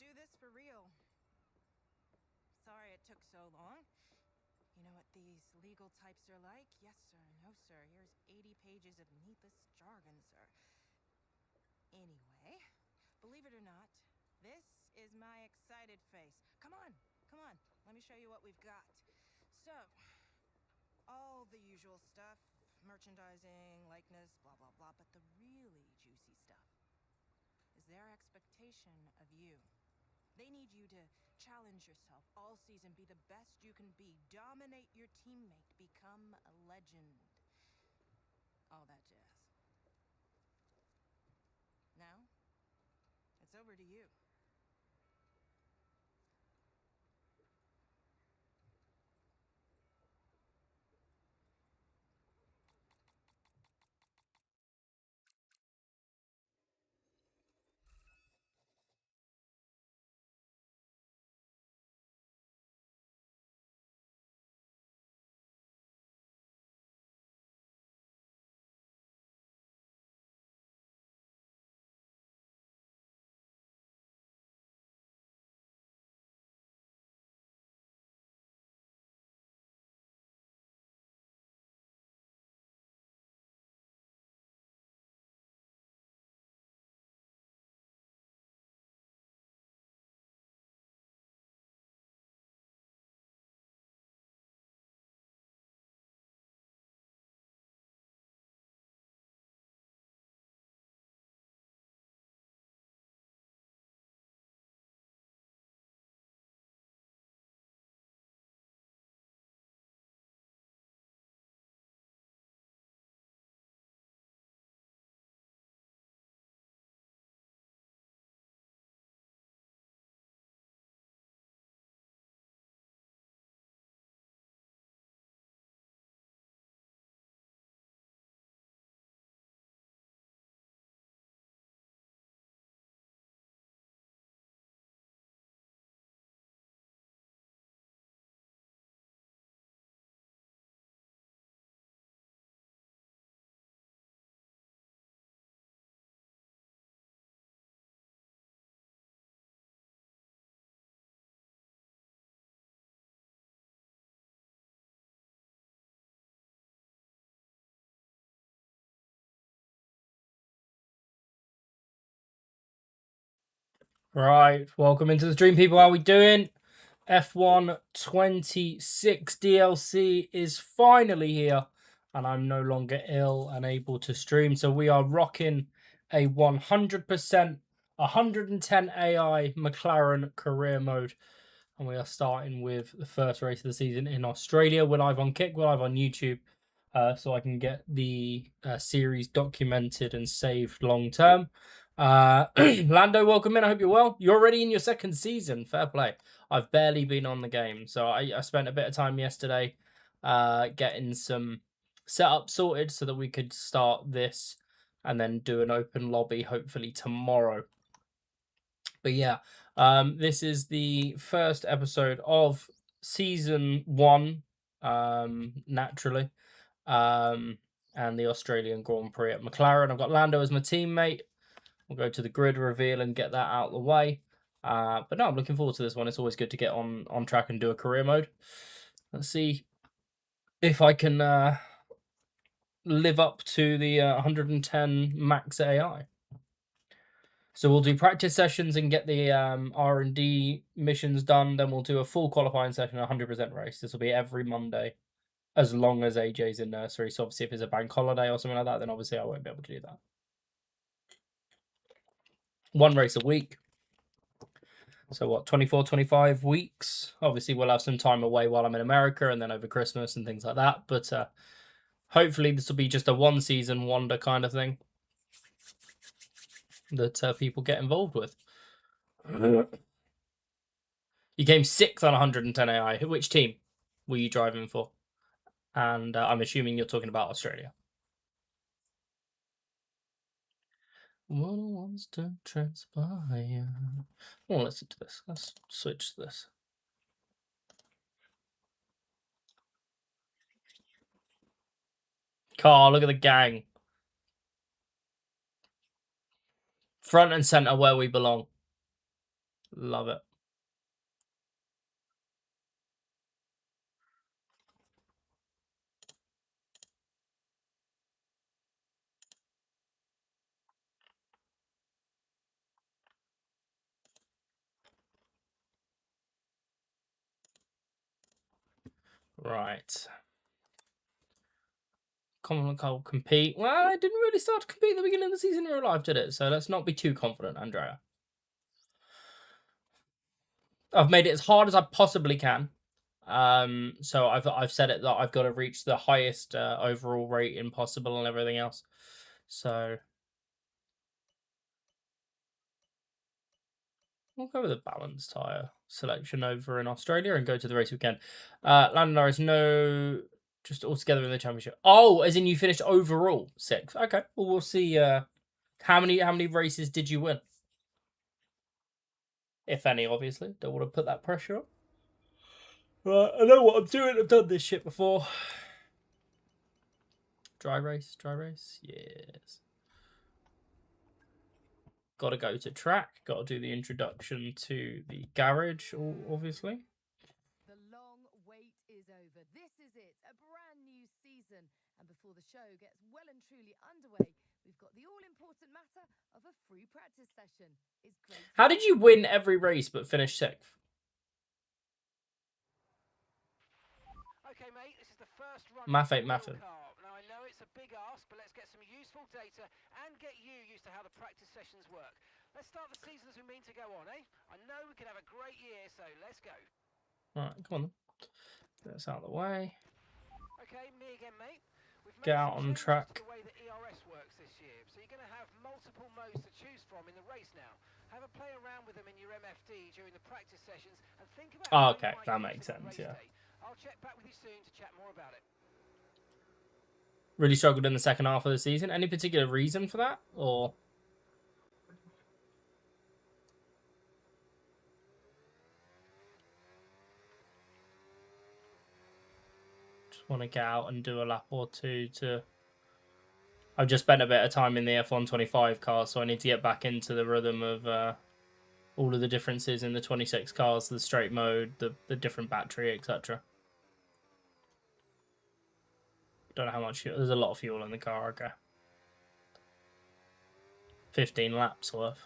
do this for real. Sorry it took so long. You know what these legal types are like? Yes, sir. No, sir. Here's 80 pages of needless jargon, sir. Anyway, believe it or not, this is my excited face. Come on. Let me show you what we've got. So, all the usual stuff. Merchandising, likeness, blah, blah, blah. But the really juicy stuff is their expectation of you. They need you to challenge yourself all season, be the best you can be, dominate your teammate, become a legend. All that jazz. Now, it's over to you. Right, welcome into the stream, people. How we doing? F1 26 DLC is finally here, and I'm no longer ill and able to stream. So we are rocking a 100%, 110 AI McLaren career mode, and we are starting with the first race of the season in Australia. We're live on Kick, we're live on YouTube, so I can get the series documented and saved long term. Lando, welcome in. I hope you're well. You're already in your second season. Fair play. I've barely been on the game, so I spent a bit of time yesterday getting some setup sorted so that we could start this and then do an open lobby hopefully tomorrow. But yeah, this is the first episode of season 1, naturally, and the Australian Grand Prix at McLaren. I've got Lando as my teammate. We'll go to the grid reveal and get that out of the way. But no, I'm looking forward to this one. It's always good to get on track and do a career mode. Let's see if I can live up to the 110 max AI. So we'll do practice sessions and get the R&D missions done. Then we'll do a full qualifying session, 100% race. This will be every Monday, as long as AJ's in nursery. So obviously if it's a bank holiday or something like that, then obviously I won't be able to do that. One race a week. So what, 24, 25 weeks? Obviously we'll have some time away while I'm in America and then over Christmas and things like that. But hopefully this will be just a one season wonder kind of thing that people get involved with. You came 6th on 110 AI. Which team were you driving for? And I'm assuming you're talking about Australia. What wants to transpire? Oh, listen to this. Let's switch to this. Car, look at the gang. Front and centre where we belong. Love it. Right. Common Cold compete. Well, I didn't really start to compete at the beginning of the season in real life, did it? So let's not be too confident, Andrea. I've made it as hard as I possibly can. So I've said it that I've got to reach the highest overall rating possible and everything else. So we'll go with a balanced tyre selection over in Australia and go to the race weekend. Landon Norris, no, just all together in the championship. Oh, as in you finished overall 6th. Okay, well we'll see. How many races did you win? If any, obviously. Don't want to put that pressure on. Right, I know what I'm doing. I've done this shit before. Dry race, yes. Got to go to track. Got to do the introduction to the garage, obviously. The long wait is over. This is it, a brand new season. And before the show gets well and truly underway, we've got the all-important matter of a free practice session. It's great. How did you win every race but finish 6th? Okay, mate, this is the first run. Math ain't mathing. Now, I know it's a big ask, but let's get some useful data and get you used to how the practice sessions work. Let's start the season as we mean to go on, eh? I know we can have a great year, so let's go. All right, come on. That's out of the way. Okay, me again, mate. We've Get made out some on changes track. to the way that ERS works this year, so you're going to have multiple modes to choose from in the race now. Have a play around with them in your MFD during the practice sessions and think about how Okay, you might that use makes them on sense, race yeah. day. I'll check back with you soon to chat more about it. Really struggled in the second half of the season. Any particular reason for that? Or just want to get out and do a lap or two to... I've just spent a bit of time in the F1 25 car, so I need to get back into the rhythm of all of the differences in the 26 cars, the straight mode, the different battery, etc. Don't know how much fuel. There's a lot of fuel in the car, okay. 15 laps worth.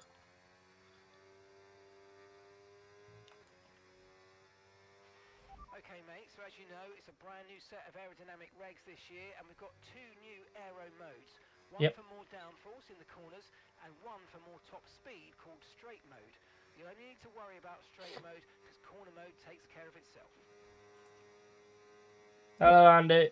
Okay, mate, so as you know, it's a brand new set of aerodynamic regs this year, and we've got 2 new aero modes. One for more downforce in the corners, and one for more top speed called straight mode. You only need to worry about straight mode, because corner mode takes care of itself. Hello, Andy.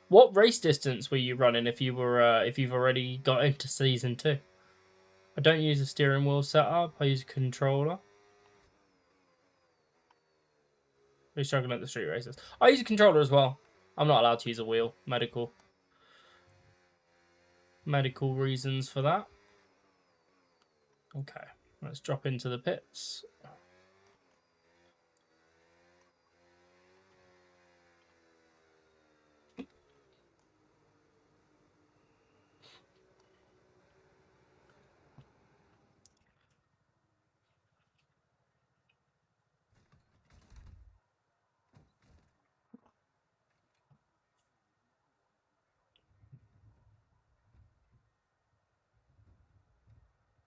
What race distance were you running if you've already got into season 2? I don't use a steering wheel setup. I use a controller. We're struggling at the street races. I use a controller as well. I'm not allowed to use a wheel. Medical reasons for that. Okay, let's drop into the pits.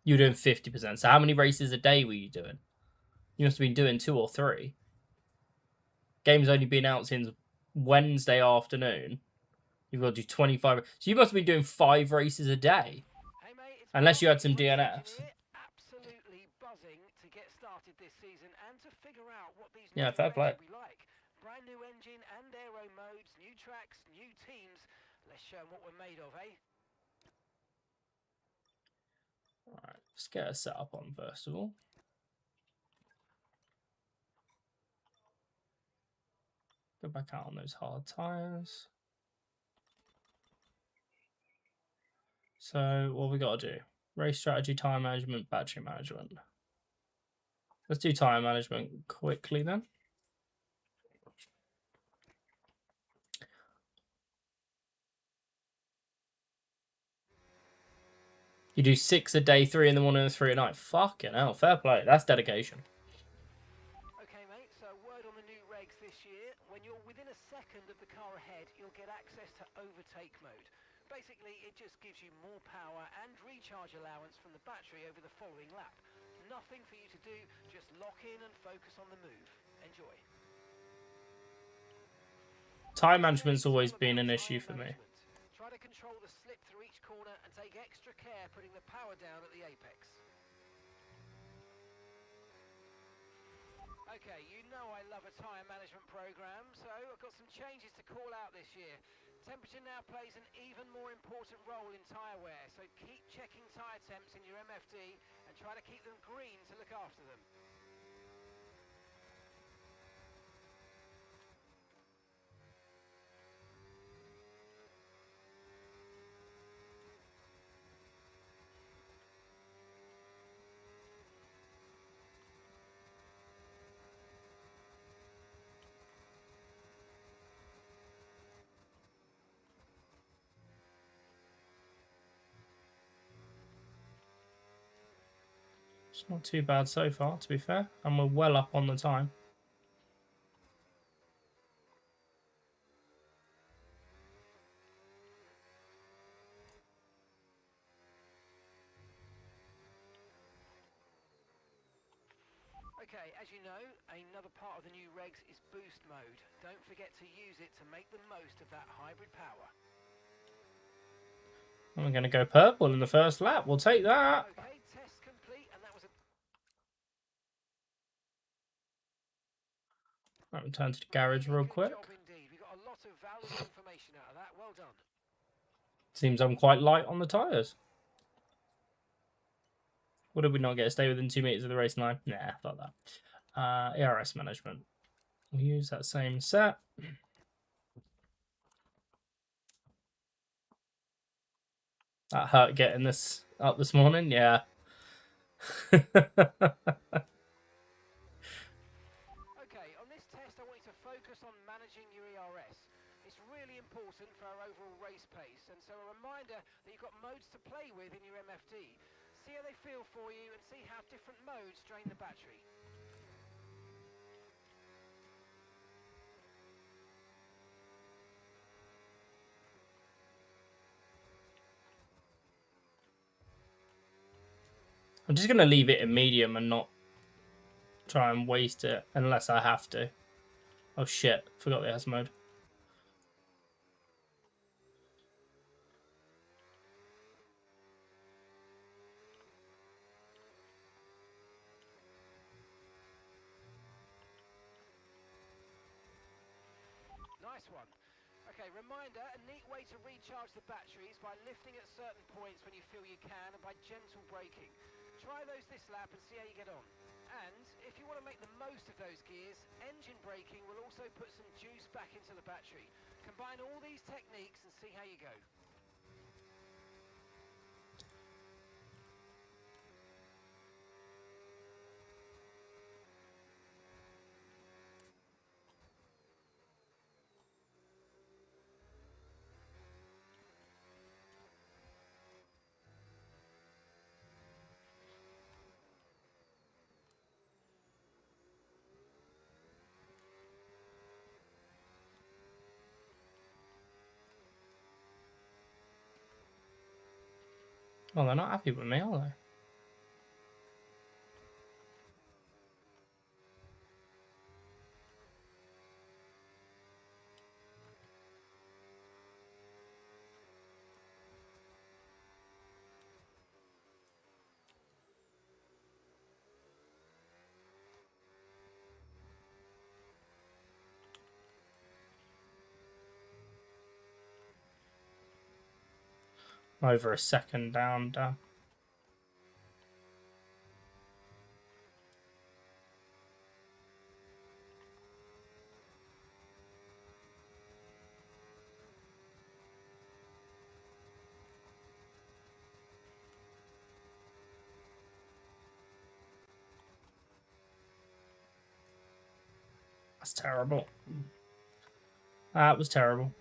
You were doing 50%. So how many races a day were you doing? You must have been doing 2 or 3. Game's only been out since Wednesday afternoon. You've got to do 25. So you must have been doing 5 races a day. Hey, mate, it's Unless you had some Race DNFs. Engineer, absolutely buzzing to get started this season and to figure out what these Yeah, new fair regs play. will be like. Brand new engine and aero modes, new tracks, new teams. Let's show them what we're made of, eh? Alright, let's get a setup on first of all. Go back out on those hard tyres. So what have we got to do? Race strategy, time management, battery management. Let's do time management quickly then. You do 6 a day, 3 in the morning and 3 at night. Fucking hell, fair play. That's dedication. Okay, mate, so word on the new regs this year. When you're within a second of the car ahead, you'll get access to overtake mode. Basically, it just gives you more power and recharge allowance from the battery over the following lap. Nothing for you to do, just lock in and focus on the move. Enjoy. Time management's always been an issue for me. Try to control the slip through each corner and take extra care putting the power down at the apex. Okay, you know I love a tyre management program, so I've got some changes to call out this year. Temperature now plays an even more important role in tyre wear, so keep checking tyre temps in your MFD and try to keep them green to look after them. It's not too bad so far, to be fair. And we're well up on the time. Okay, as you know, another part of the new regs is boost mode. Don't forget to use it to make the most of that hybrid power. I'm going to go purple in the first lap. We'll take that. Okay, test complete, and that was a... I'll return to the garage real quick. Good job indeed. We got a lot of valuable information out of that. Well done. Seems I'm quite light on the tyres. What did we not get? Stay within 2 meters of the race line? Nah, fuck that. ERS management. We'll use that same set. That hurt getting this up this morning, yeah. Okay, on this test I want you to focus on managing your ERS. It's really important for our overall race pace, and so a reminder that you've got modes to play with in your MFD. See how they feel for you and see how different modes drain the battery. I'm just going to leave it in medium and not try and waste it unless I have to. Oh shit, forgot the S mode. Nice one. Okay, reminder, a neat way to recharge the battery is by lifting at certain points when you feel you can and by gentle braking. Try those this lap and see how you get on. And if you want to make the most of those gears, engine braking will also put some juice back into the battery. Combine all these techniques and see how you go. Oh, they're not happy with me, are they? Over a second down. That's terrible. That was terrible.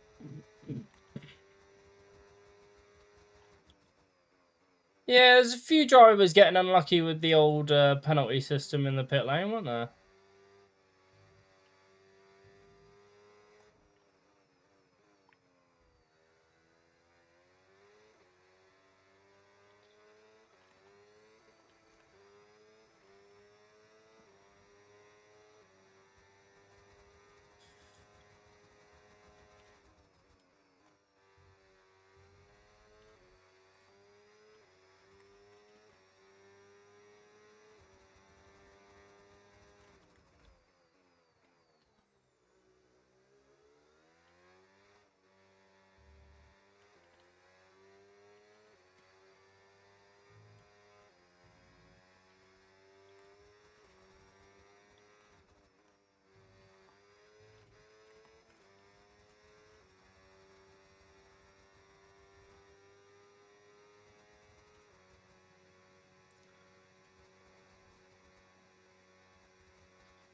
Yeah, there's a few drivers getting unlucky with the old penalty system in the pit lane, weren't there?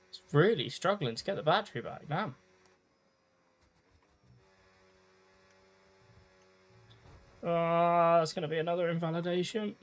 It's really struggling to get the battery back, damn. That's going to be another invalidation.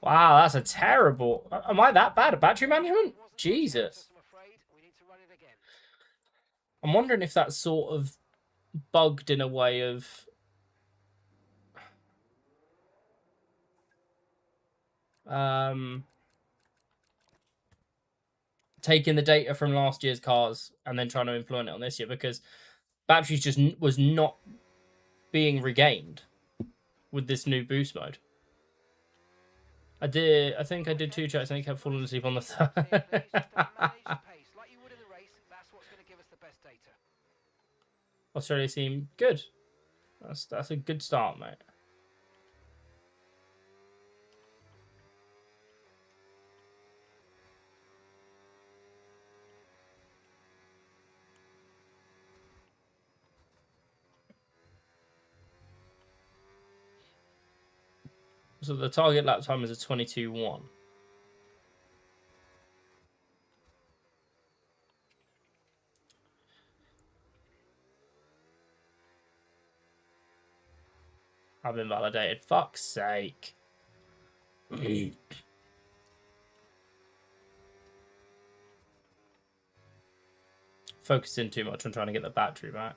Wow, that's a terrible... Am I that bad at battery management? Jesus. I'm wondering if that's sort of bugged in a way of... taking the data from last year's cars and then trying to implement it on this year, because batteries just was not being regained with this new boost mode. I think I did 2 checks and I kept falling asleep on the third. Australia seem good. That's a good start, mate. So the target lap time is a 22:1. I've been validated. Fuck's sake. Focusing too much on trying to get the battery back.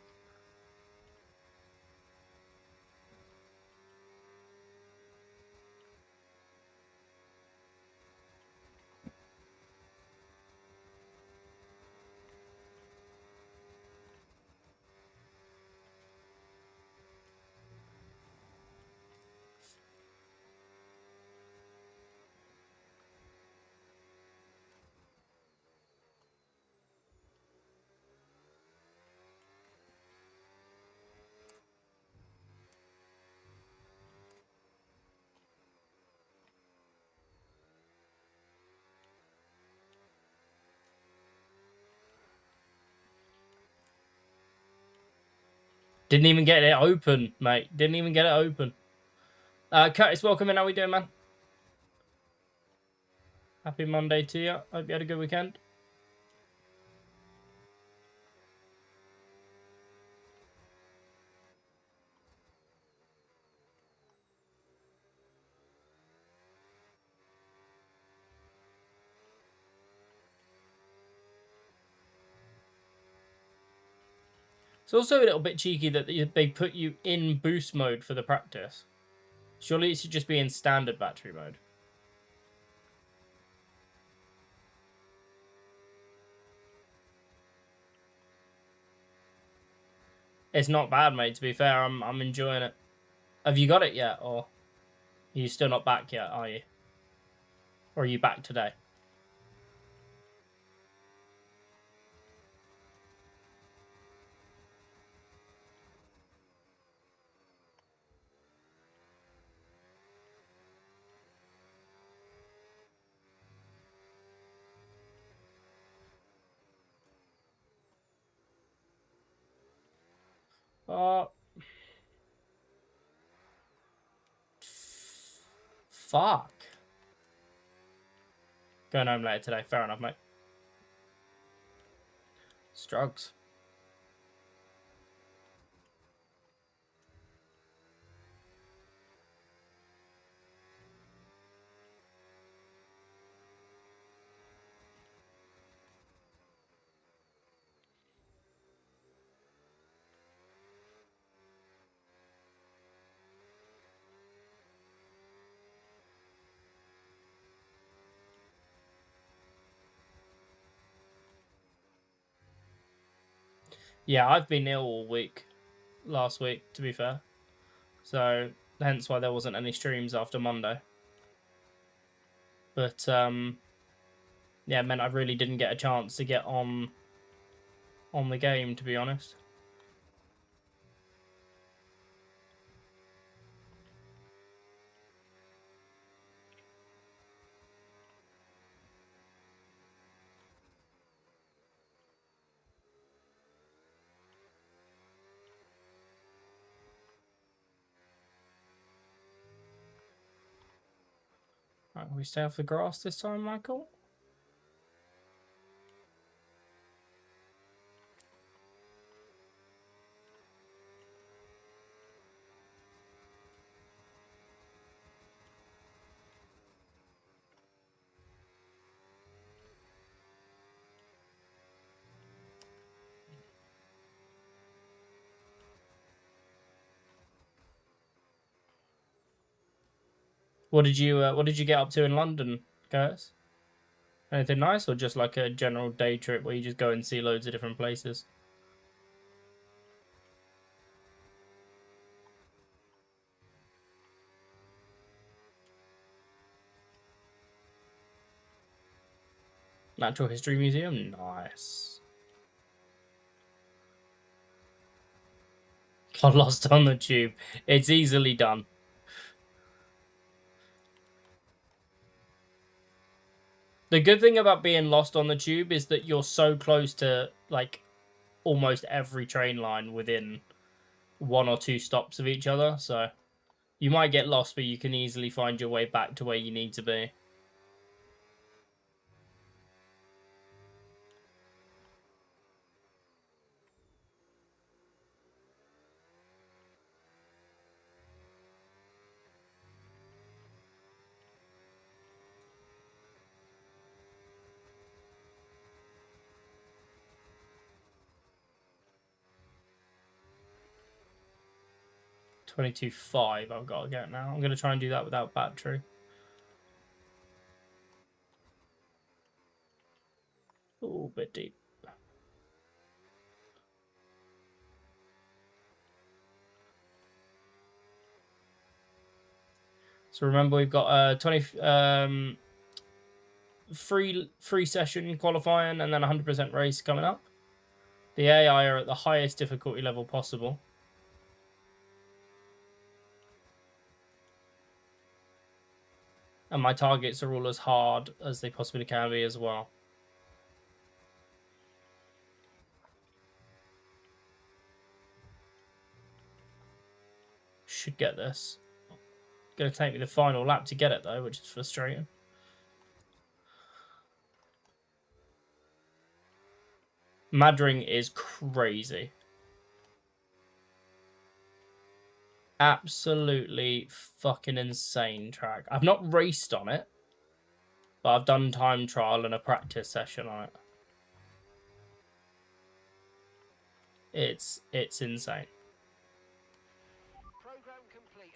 Didn't even get it open, mate. Didn't even get it open. Curtis, welcome in. How we doing, man? Happy Monday to you. Hope you had a good weekend. It's also a little bit cheeky that they put you in boost mode for the practice. Surely it should just be in standard battery mode. It's not bad, mate, to be fair. I'm enjoying it. Have you got it yet, or are you still not back yet, are you? Or are you back today? Fuck. Going home later today. Fair enough, mate. Strugs. Yeah, I've been ill all week. Last week, to be fair. So, hence why there wasn't any streams after Monday. But, yeah, it meant I really didn't get a chance to get on the game, to be honest. Right, we stay off the grass this time, Michael? What did you get up to in London, guys? Anything nice, or just like a general day trip where you just go and see loads of different places? Natural History Museum, nice. Got lost on the tube. It's easily done. The good thing about being lost on the tube is that you're so close to, like, almost every train line within 1 or 2 stops of each other, so you might get lost, but you can easily find your way back to where you need to be. $22.5 I've got to get now. I'm going to try and do that without battery. Ooh, bit deep. So remember, we've got 20 free session qualifying and then 100% race coming up. The AI are at the highest difficulty level possible. And my targets are all as hard as they possibly can be as well. Should get this. Gonna take me the final lap to get it though, which is frustrating. Madring is crazy. Absolutely fucking insane track. I've not raced on it, but I've done time trial and a practice session on it. It's insane. Program complete.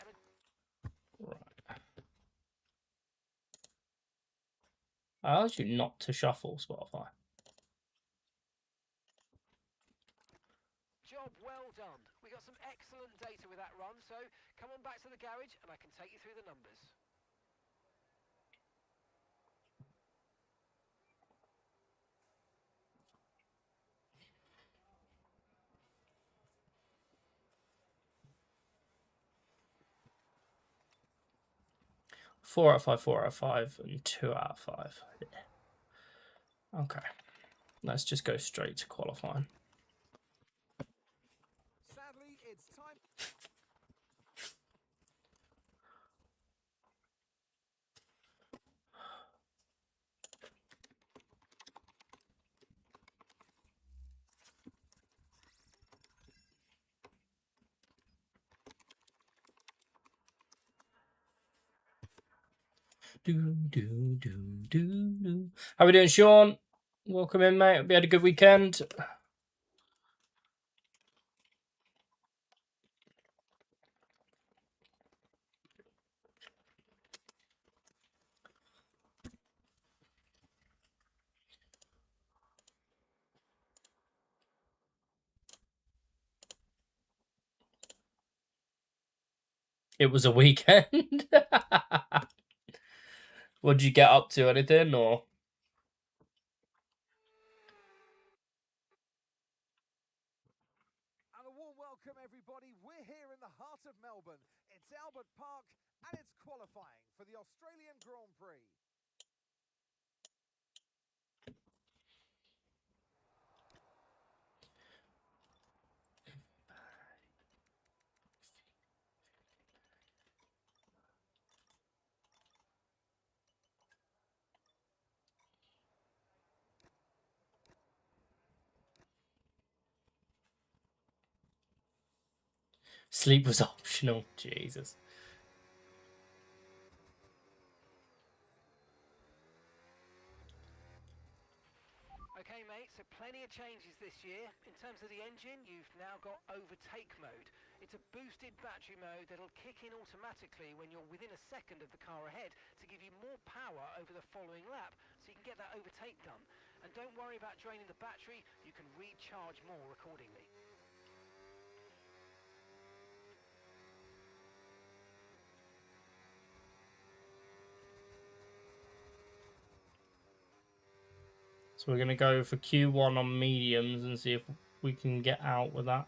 Right. I asked you not to shuffle Spotify. Job well done. We got some excellent data with that run, so come on back to the garage and I can take you through the numbers. Four out of five, 4 out of 5, and 2 out of 5. Yeah. Okay. Let's just go straight to qualifying. Sadly, it's time. How we doing, Sean? Welcome in, mate. Hope you had a good weekend. It was a weekend. What did you get up to? Anything or? And a warm welcome, everybody. We're here in the heart of Melbourne. It's Albert Park, and it's qualifying for the Australian Grand Prix. Sleep was optional. Jesus. Okay, mate, so plenty of changes this year. In terms of the engine, you've now got overtake mode. It's a boosted battery mode that'll kick in automatically when you're within a second of the car ahead to give you more power over the following lap, so you can get that overtake done. And don't worry about draining the battery, you can recharge more accordingly. So we're going to go for Q1 on mediums and see if we can get out with that.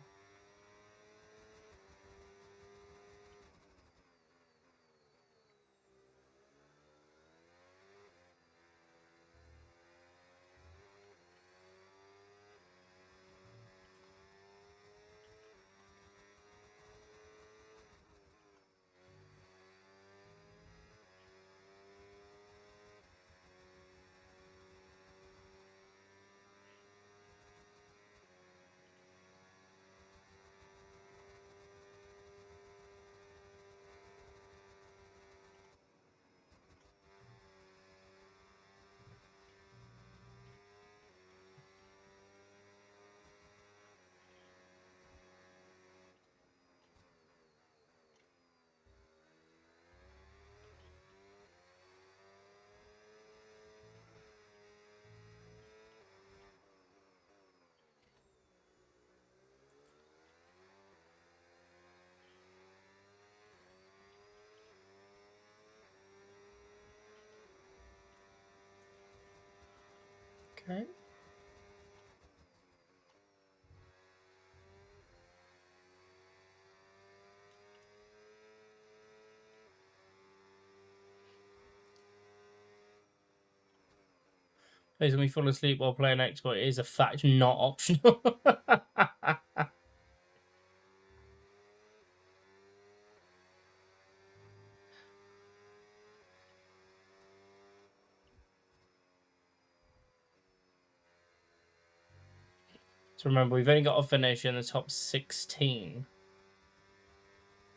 Okay. When we fall asleep while playing Xbox, it is a fact, not optional. So remember, we've only got to finish in the top 16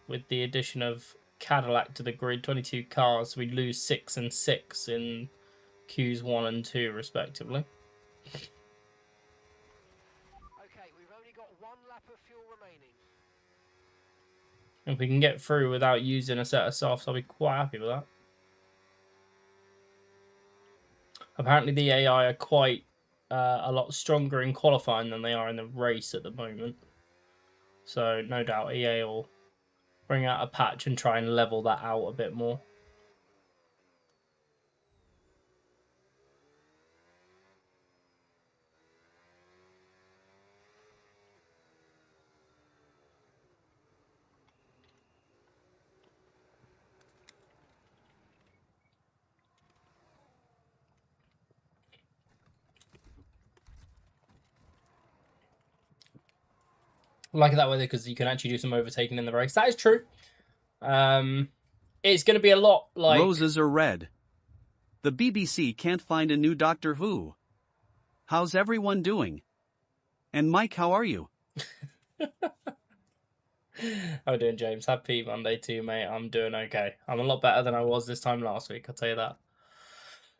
with the addition of Cadillac to the grid, 22 cars. So we lose 6 and 6 in Qs 1 and 2, respectively. Okay, we've only got one lap of fuel remaining. If we can get through without using a set of softs, I'll be quite happy with that. Apparently the AI are quite a lot stronger in qualifying than they are in the race at the moment. So no doubt EA will bring out a patch and try and level that out a bit more. I like it that way because you can actually do some overtaking in the race. That is true. It's going to be a lot like... Roses are red. The BBC can't find a new Doctor Who. How's everyone doing? And Mike, how are you? How are you doing, James? Happy Monday to you, mate. I'm doing okay. I'm a lot better than I was this time last week, I'll tell you that.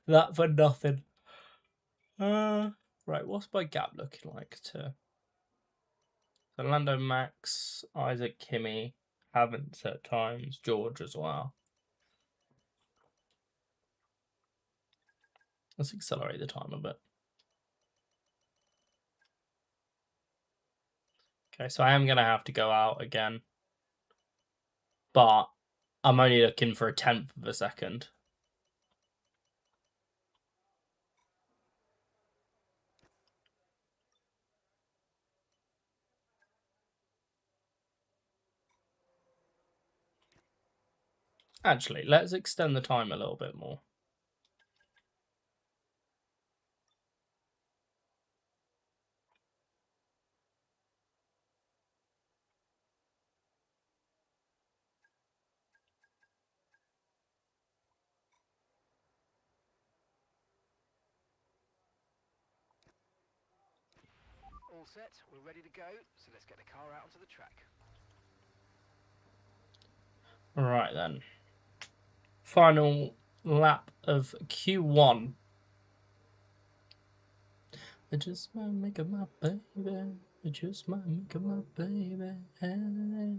That for nothing. Right, what's my gap looking like to... So Lando, Max, Isaac, Kimmy, haven't at times, George as well. Let's accelerate the time a bit. Okay, so I am going to have to go out again. But I'm only looking for 1/10 of a second. Actually, let's extend the time a little bit more. All set, we're ready to go, so let's get the car out onto the track. Right then. Final lap of Q1. I just might make her my baby. I just might make her my baby. Hey.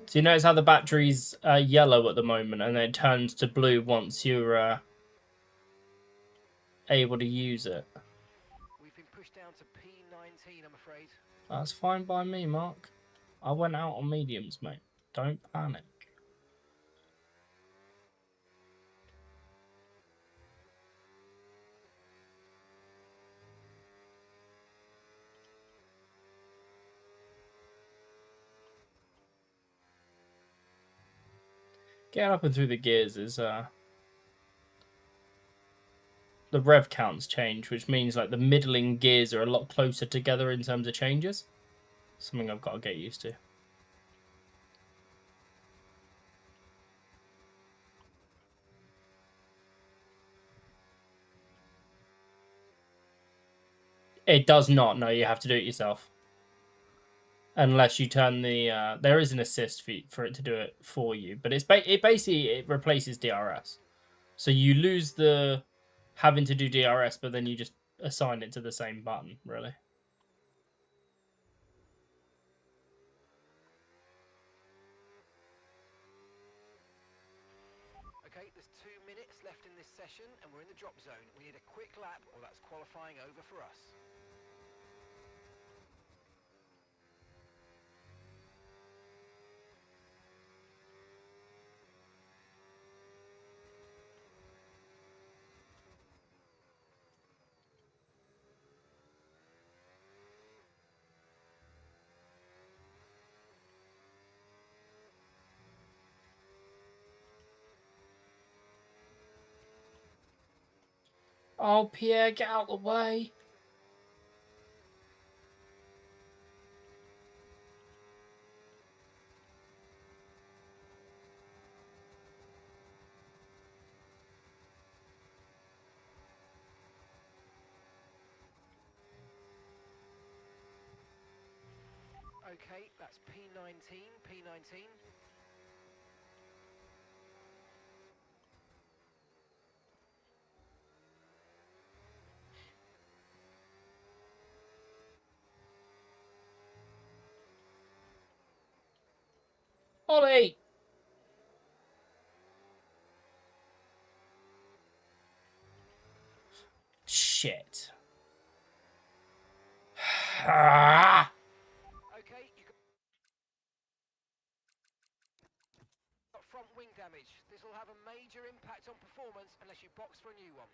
So you notice how the battery's yellow at the moment and then it turns to blue once you're able to use it. We've been pushed down to P19, I'm afraid. That's fine by me, Mark. I went out on mediums, mate. Don't panic. Getting up and through the gears is the rev counts change, which means like the middling gears are a lot closer together in terms of changes. Something I've got to get used to. It does not. No, you have to do it yourself. Unless you turn the... there is an assist for it to do it for you. But it basically replaces DRS. So you lose the having to do DRS, but then you just assign it to the same button, really. Okay, there's 2 minutes left in this session and we're in the drop zone. We need a quick lap or that's qualifying over for us. Oh, Pierre, get out of the way. Okay, that's P19, P19. Ollie! Shit. Okay, you got front wing damage. This will have a major impact on performance unless you box for a new one.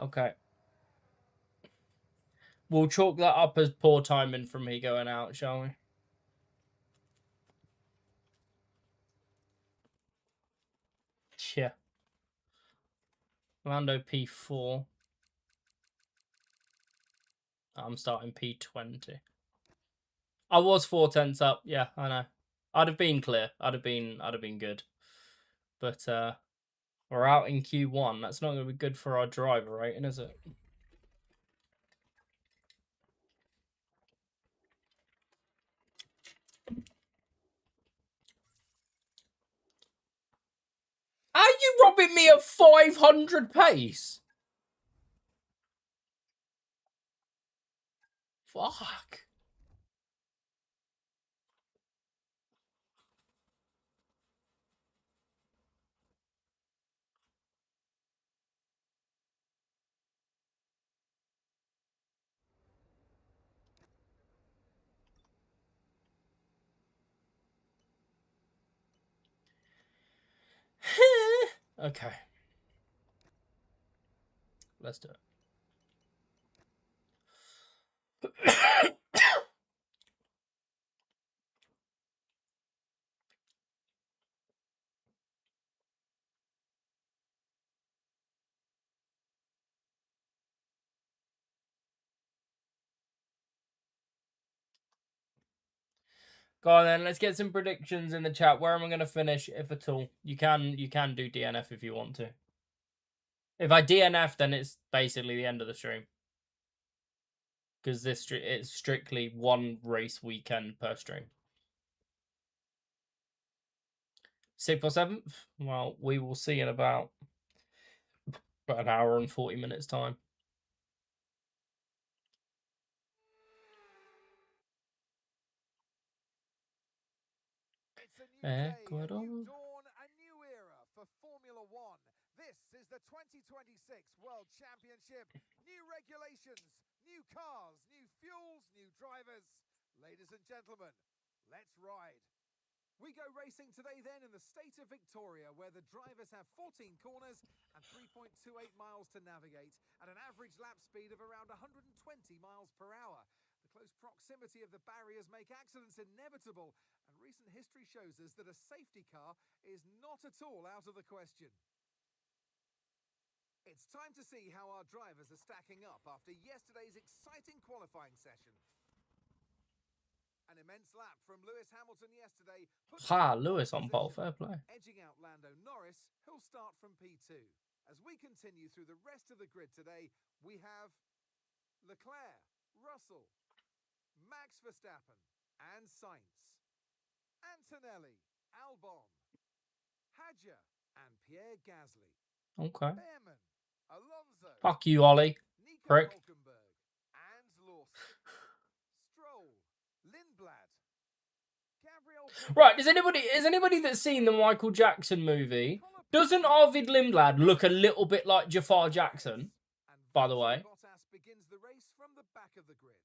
Okay. We'll chalk that up as poor timing from me going out, shall we? Yeah. Lando P4. I'm starting P20. I was 4 tenths up. Yeah, I know. I'd have been clear. I'd have been good. But we're out in Q1. That's not going to be good for our driver rating, is it? Are you robbing me at 500 pace? Fuck. Okay. Let's do it. Go on then, let's get some predictions in the chat. Where am I going to finish, if at all? You can do DNF if you want to. If I DNF, then it's basically the end of the stream. Because it's strictly one race weekend per stream. 6th or 7th? Well, we will see in about an hour and 40 minutes time. It's a new day, Ecuador. a new dawn, a new era for Formula One. This is the 2026 World Championship. New regulations, new cars, new fuels, new drivers. Ladies and gentlemen, let's ride. We go racing today then in the state of Victoria, where the drivers have 14 corners and 3.28 miles to navigate at an average lap speed of around 120 miles per hour. The close proximity of the barriers make accidents inevitable, and recent history shows us that a safety car is not at all out of the question. It's time to see how our drivers are stacking up after yesterday's exciting qualifying session. An immense lap from Lewis Hamilton yesterday. Lewis on pole, fair play. Edging out Lando Norris, who'll start from P2. As we continue through the rest of the grid today, we have Leclerc, Russell, Max Verstappen, and Sainz, Antonelli, Albon, Hadjar, and Pierre Gasly. Okay. Behrman, Alonso. Fuck you, Ollie. Nico Prick. Hulkenberg, and Lawson. Stroll, Lindblad, Gabriel. Right, has anybody that's seen the Michael Jackson movie, doesn't Arvid Lindblad look a little bit like Jafar Jackson, by the way? Bottas begins the race from the back of the grid.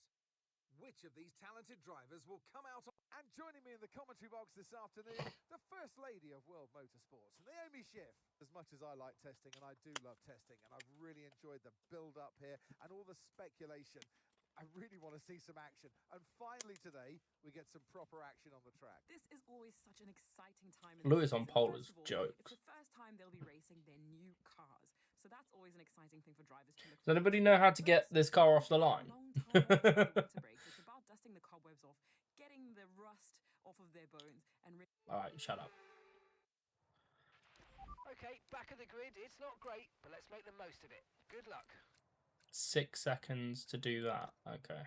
Which of these talented drivers will come out on... And joining me in the commentary box this afternoon, the First Lady of World Motorsports, Naomi Schiff. As much as I like testing, and I do love testing, and I've really enjoyed the build-up here and all the speculation, I really want to see some action. And finally today, we get some proper action on the track. This is always such an exciting time. Lewis on pole is jokes. It's the first time they'll be racing their new cars. So that's always an exciting thing for drivers to look. Does anybody know how to get this car off the line? It's about dusting the cobwebs off, getting the rust off of their bones, and Alright, shut up. Okay, back of the grid. It's not great, but let's make the most of it. Good luck. 6 seconds to do that. Okay.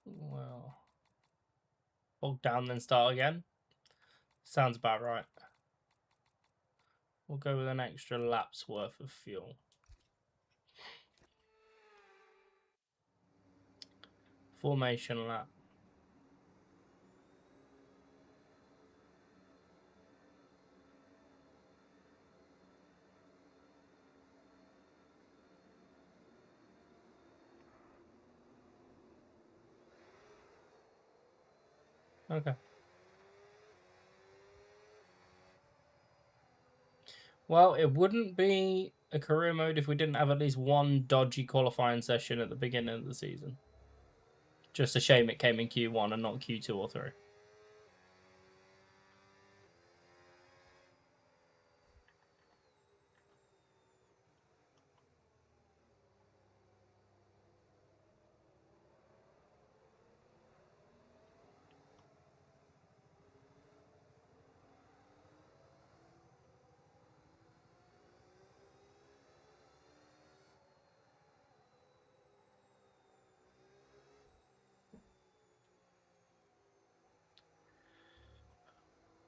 Well, hold down, then start again. Sounds about right. We'll go with an extra lap's worth of fuel. Formation lap. Okay. Well, it wouldn't be a career mode if we didn't have at least one dodgy qualifying session at the beginning of the season. Just a shame it came in Q1 and not Q2 or 3.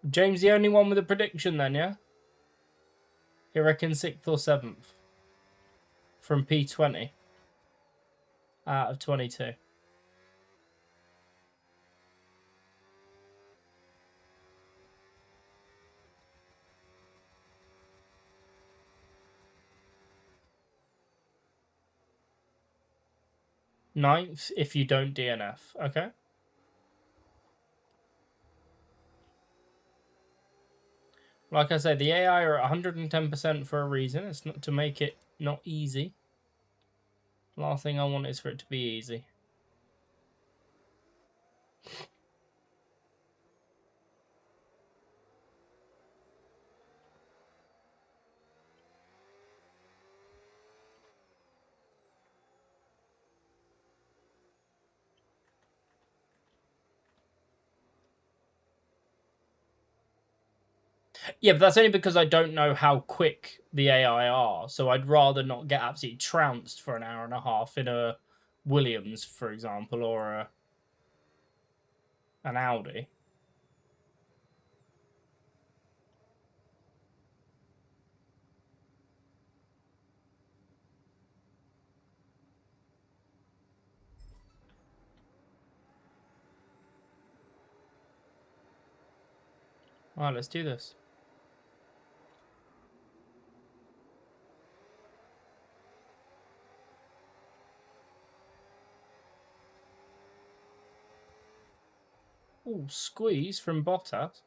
James, the only one with a prediction then, yeah? He reckons 6th or 7th. From P20. Out of 22. Ninth if you don't DNF. Okay. Like I said, the AI are at 110% for a reason. It's not to make it not easy. Last thing I want is for it to be easy. Yeah, but that's only because I don't know how quick the AI are. So I'd rather not get absolutely trounced for an hour and a half in a Williams, for example, or an Audi. All right, let's do this. Oh, squeeze from Bottas.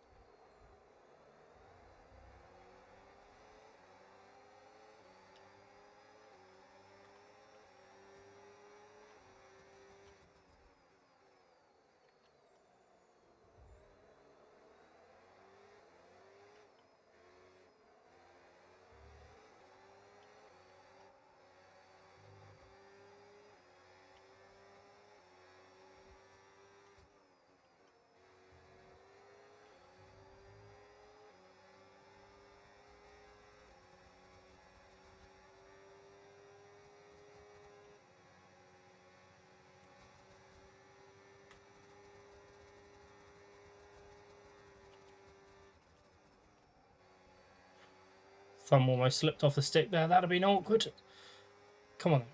Thumb almost slipped off the stick there. That'd have been awkward. Come on.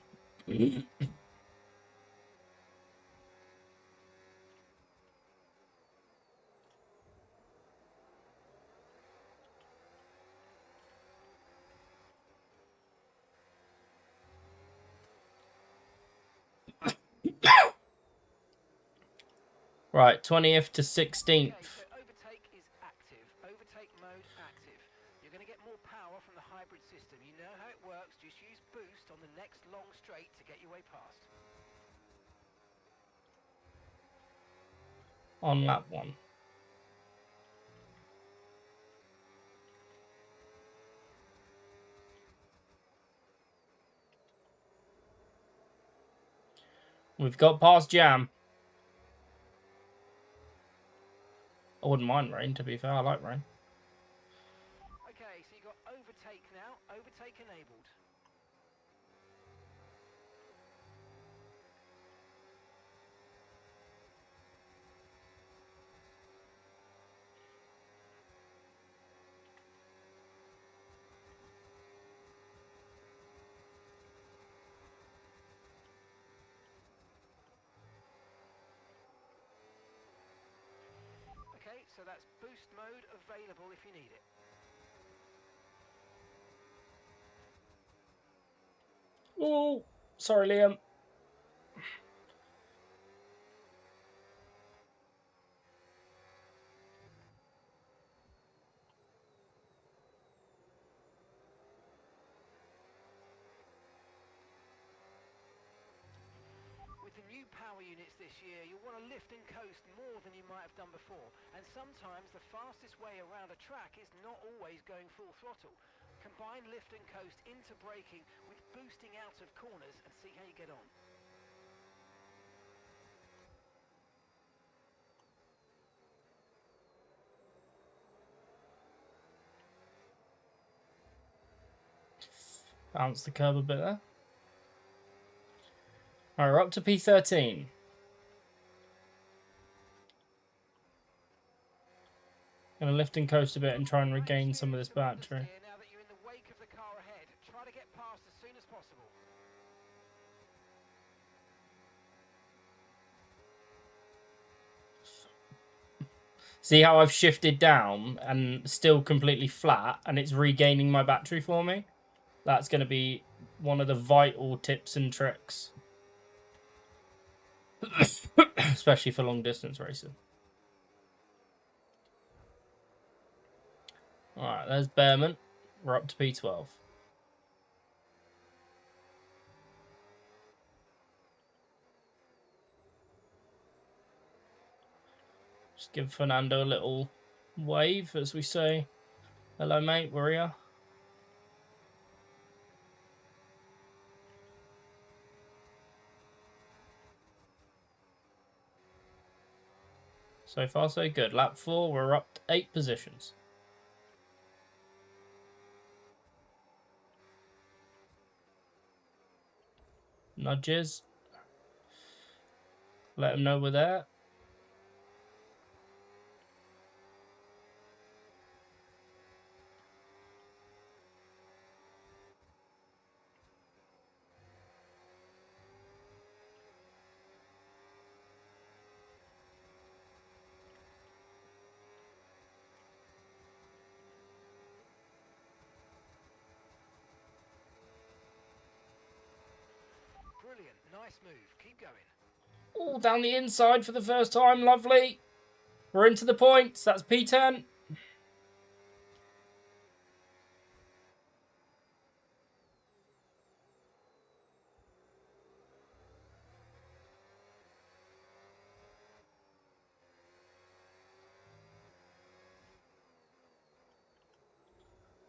Right, 20th to 16th. Okay, so overtake is active. Overtake mode active. You're going to get more power from the hybrid system. You know how it works. Just use boost on the next long straight to get your way past. On lap 1. We've got past Jam. I wouldn't mind rain, to be fair. I like rain. Okay, so you've got overtake now. Overtake enabled. Okay, so that's boost mode available if you need it. Oh, sorry, Liam. . power units this year, you'll want to lift and coast more than you might have done before. And sometimes the fastest way around a track is not always going full throttle. Combine lift and coast into braking with boosting out of corners and see how you get on. Bounce the curb a bit there. Alright, we're up to P13. Gonna lift and coast a bit and try and regain some of this battery. Now that you're in the wake of the car ahead, try to get past as soon as possible. See how I've shifted down and still completely flat, and it's regaining my battery for me? That's going to be one of the vital tips and tricks. Especially for long distance racing. Alright, there's Behrman. We're up to P12. Just give Fernando a little wave as we say, hello mate, where are you? So far so good. Lap 4, we're up to 8 positions. Nudges. Let them know we're there. Brilliant, nice move, keep going. All down the inside for the first time, lovely. We're into the points, that's P10.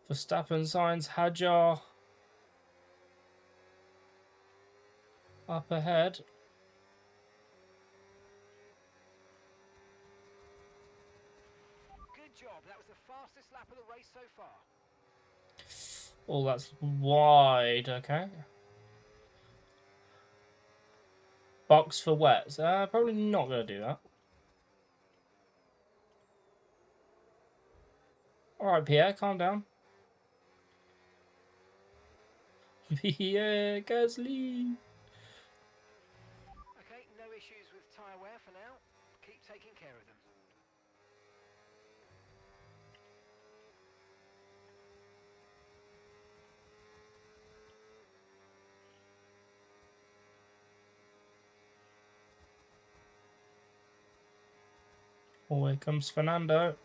Verstappen signs Hadjar up ahead. Good job, that was the fastest lap of the race so far. Oh, that's wide, okay. Box for wets. Probably not going to do that. Alright, Pierre, calm down. Pierre Gasly. Okay, no issues with tyre wear for now. Keep taking care of them. Oh, here comes Fernando.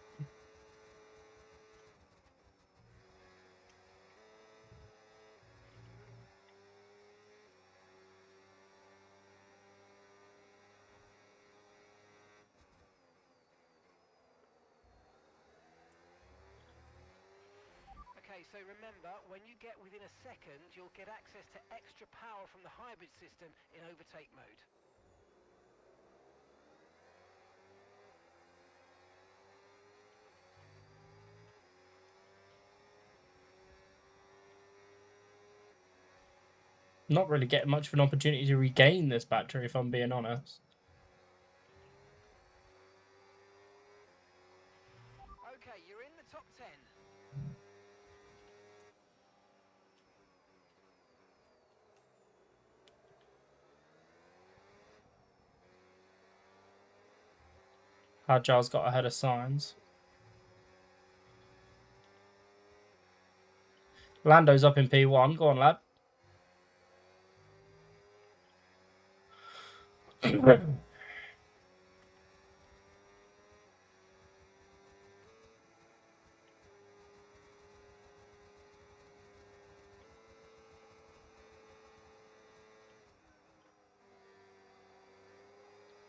Okay, so remember, when you get within a second, you'll get access to extra power from the hybrid system in overtake mode. Not really getting much of an opportunity to regain this battery, if I'm being honest. Okay, you're in the top 10. Hadjar's got ahead of signs. Lando's up in P1. Go on, lad.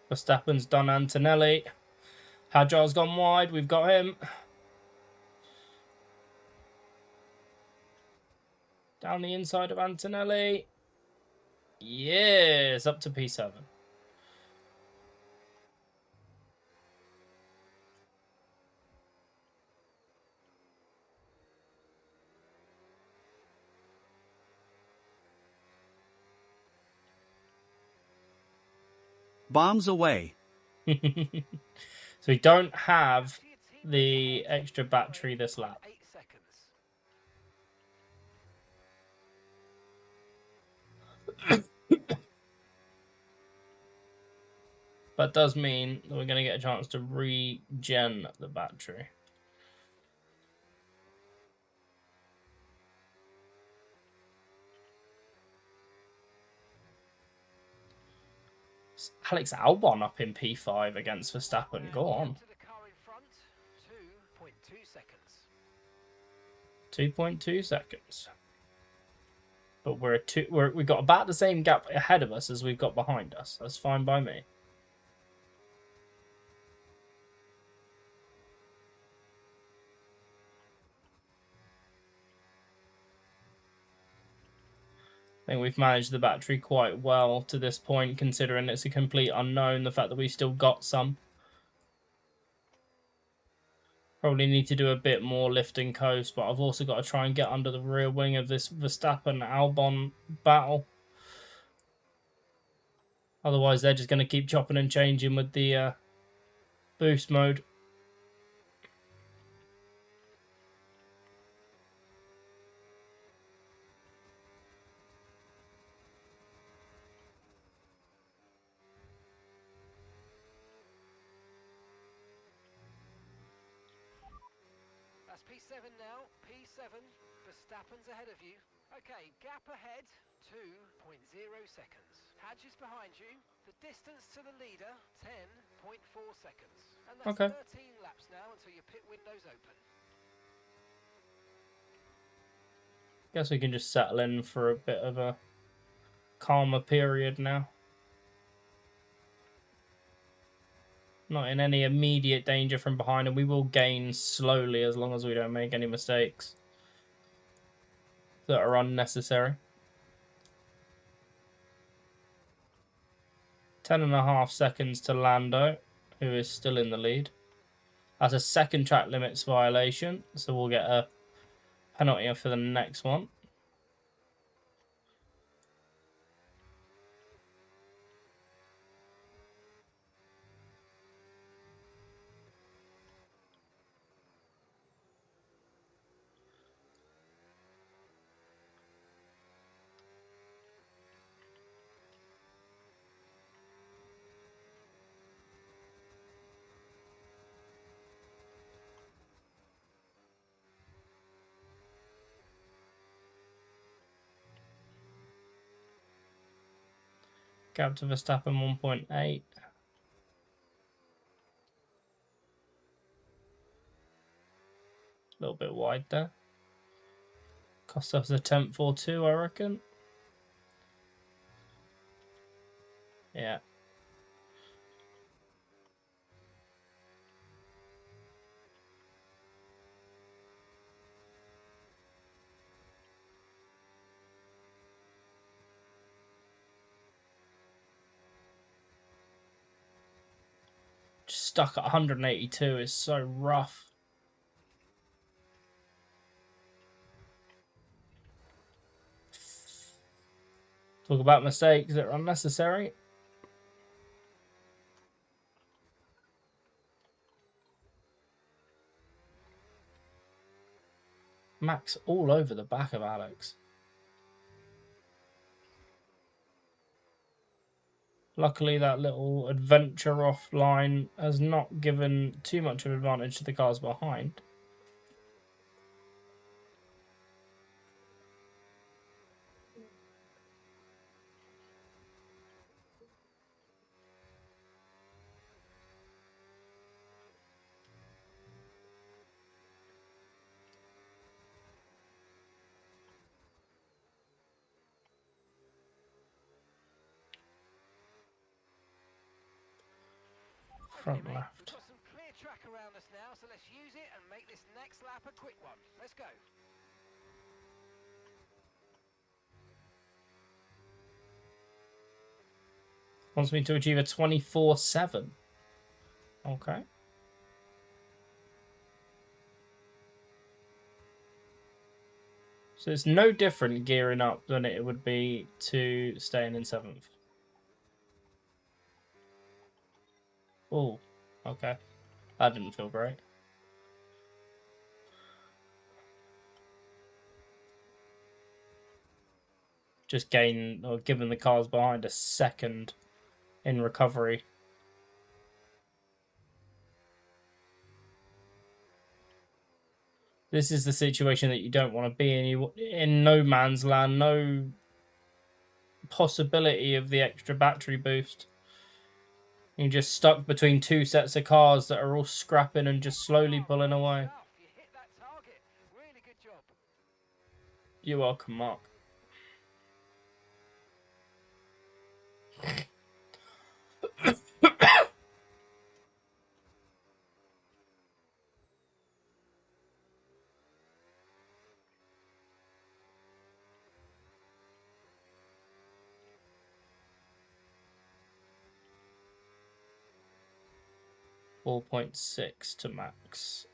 Verstappen's done Antonelli. Hajar's gone wide. We've got him. Down the inside of Antonelli. Yes, up to P7. Bombs away. So we don't have the extra battery this lap. 8 seconds. That does mean that we're going to get a chance to regen the battery. Alex Albon up in P5 against Verstappen. Go on. 2.2 seconds. 2.2 seconds. But we've got about the same gap ahead of us as we've got behind us. That's fine by me. I think we've managed the battery quite well to this point, considering it's a complete unknown, the fact that we've still got some. Probably need to do a bit more lift and coast, but I've also got to try and get under the rear wing of this Verstappen-Albon battle. Otherwise, they're just going to keep chopping and changing with the boost mode. That's P7 now. P7. Verstappen's ahead of you. Okay, gap ahead. 2.0 seconds. Hadge is behind you. The distance to the leader, 10.4 seconds. And that's Okay. 13 laps now until your pit window's open. Guess we can just settle in for a bit of a calmer period now. Not in any immediate danger from behind, and we will gain slowly as long as we don't make any mistakes that are unnecessary. 10.5 seconds to Lando, who is still in the lead. That's a second track limits violation, so we'll get a penalty for the next one. Gap to Verstappen 1.8. A little bit wide there. Cost us a tenth or two, I reckon. Yeah. Just stuck at 182 is so rough. Talk about mistakes that are unnecessary. Max all over the back of Alex. Luckily, that little adventure offline has not given too much of an advantage to the cars behind. Front mate, left. we've got some clear track around us now, so let's use it and make this next lap a quick one. Let's go. Wants me to achieve a 24/7. Okay. So it's no different gearing up than it would be to staying in 7th. Oh, okay. That didn't feel great. Just gain or giving the cars behind a second in recovery. This is the situation that you don't want to be in. You in no man's land, no possibility of the extra battery boost. You're just stuck between two sets of cars that are all scrapping and just slowly pulling away. You hit that target. Really good job. You're welcome, Mark. 4.6 to max.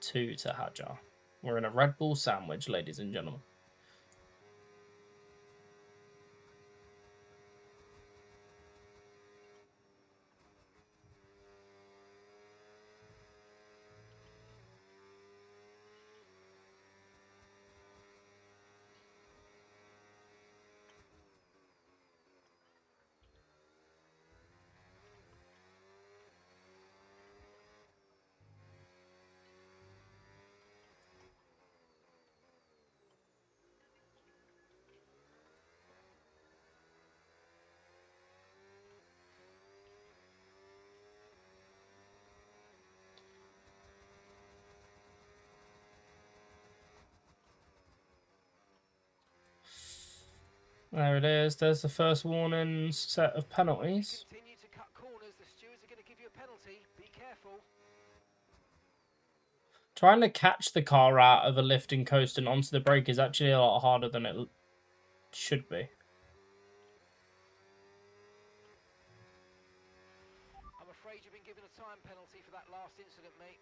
Two to Hajar. We're in a Red Bull sandwich, ladies and gentlemen. There it is. There's the first warning set of penalties. Continue to cut corners. The stewards are going to give you a penalty. Be careful. Trying to catch the car out of a lift and coast and onto the brake is actually a lot harder than it should be. I'm afraid you've been given a time penalty for that last incident, mate.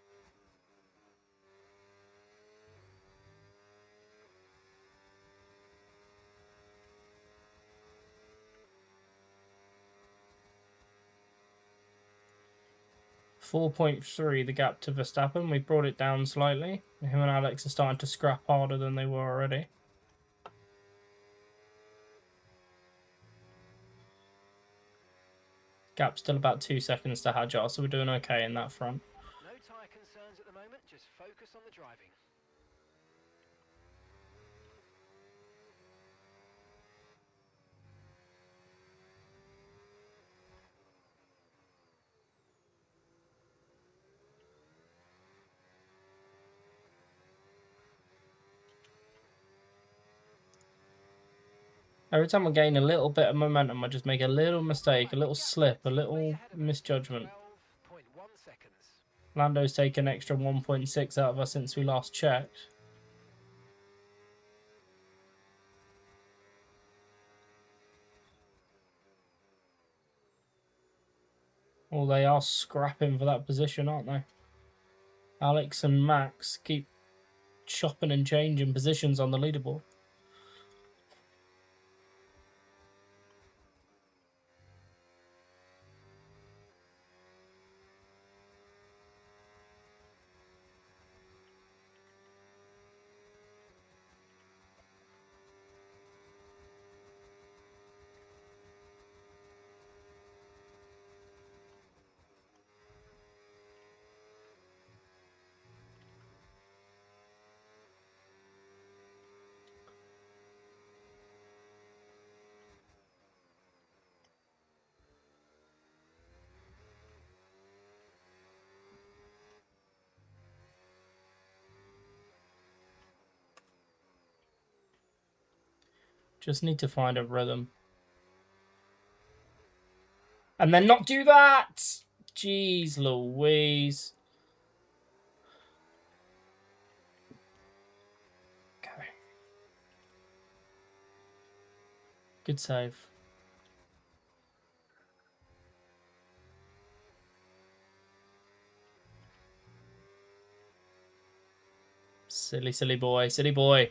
.3 the gap to Verstappen. We brought it down slightly. Him and Alex are starting to scrap harder than they were already. Gap still about 2 seconds to Hajar, so we're doing okay in that front. No tyre concerns at the moment. Just focus on the driving. Every time I gain a little bit of momentum, I just make a little mistake, a little slip, a little misjudgment. 12.1 seconds. Lando's taken an extra 1.6 out of us since we last checked. Well, they are scrapping for that position, aren't they? Alex and Max keep chopping and changing positions on the leaderboard. Just need to find a rhythm. And then not do that! Jeez Louise. Okay. Good save. Silly, silly boy. Silly boy.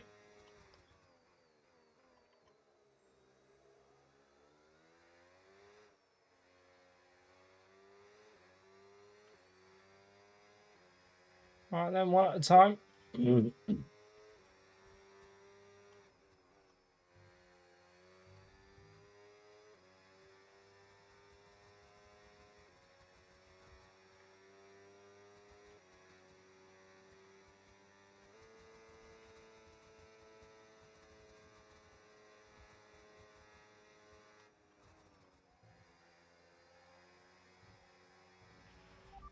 Alright then, one at a time.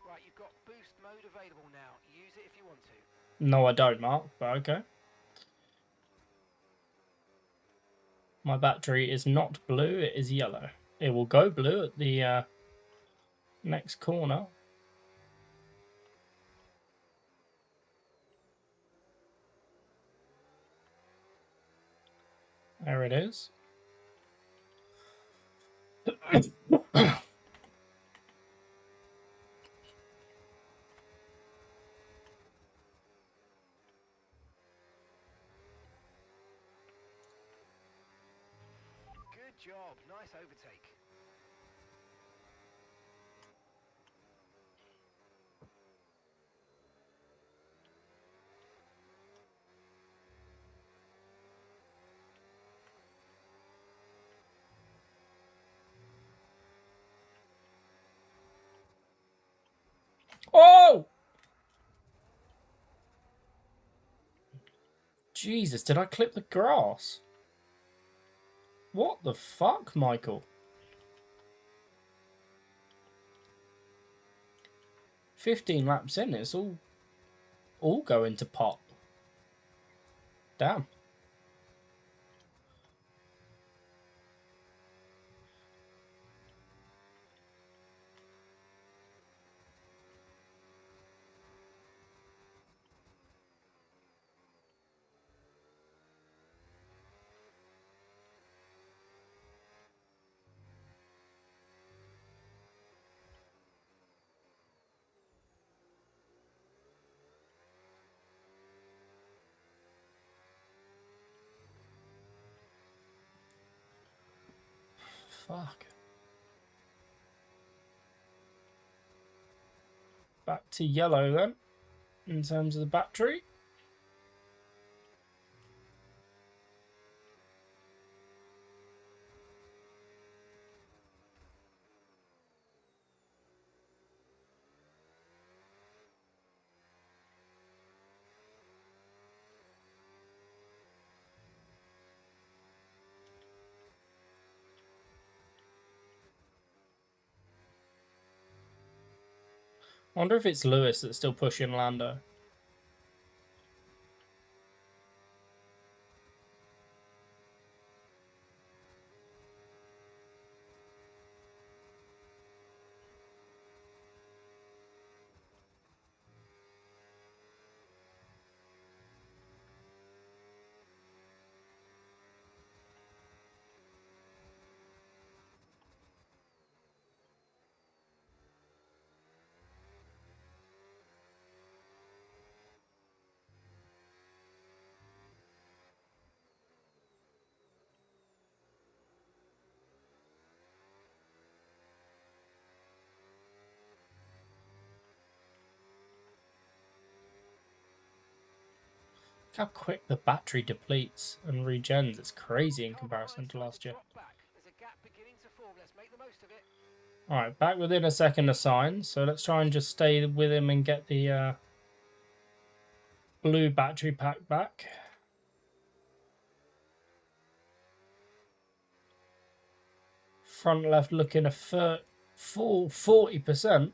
Right, you've got boost mode available now. Use it if you want to. No, I don't, Mark, but okay. My battery is not blue, it is yellow. It will go blue at the next corner. There it is. Good job. Nice overtake. Oh! Jesus, did I clip the grass? What the fuck, Michael? 15 laps in, it's all going to pot. Damn. Fuck. Back to yellow then, in terms of the battery. I wonder if it's Lewis that's still pushing Lando. Look how quick the battery depletes and regens. It's crazy in comparison to last year. Alright, back within a second assigned. So let's try and just stay with him and get the blue battery pack back. Front left looking a full 40%.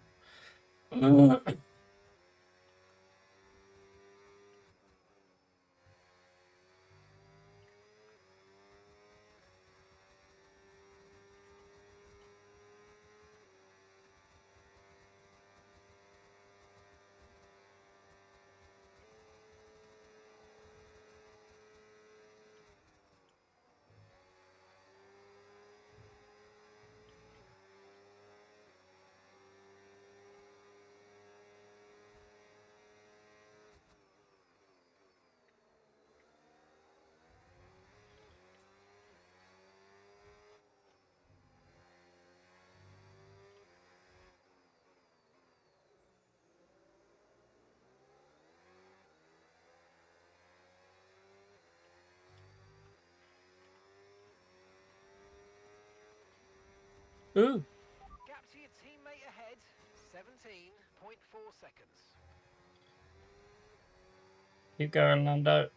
Ooh. Gap to your teammate ahead, 17.4 seconds. Keep going, Lando.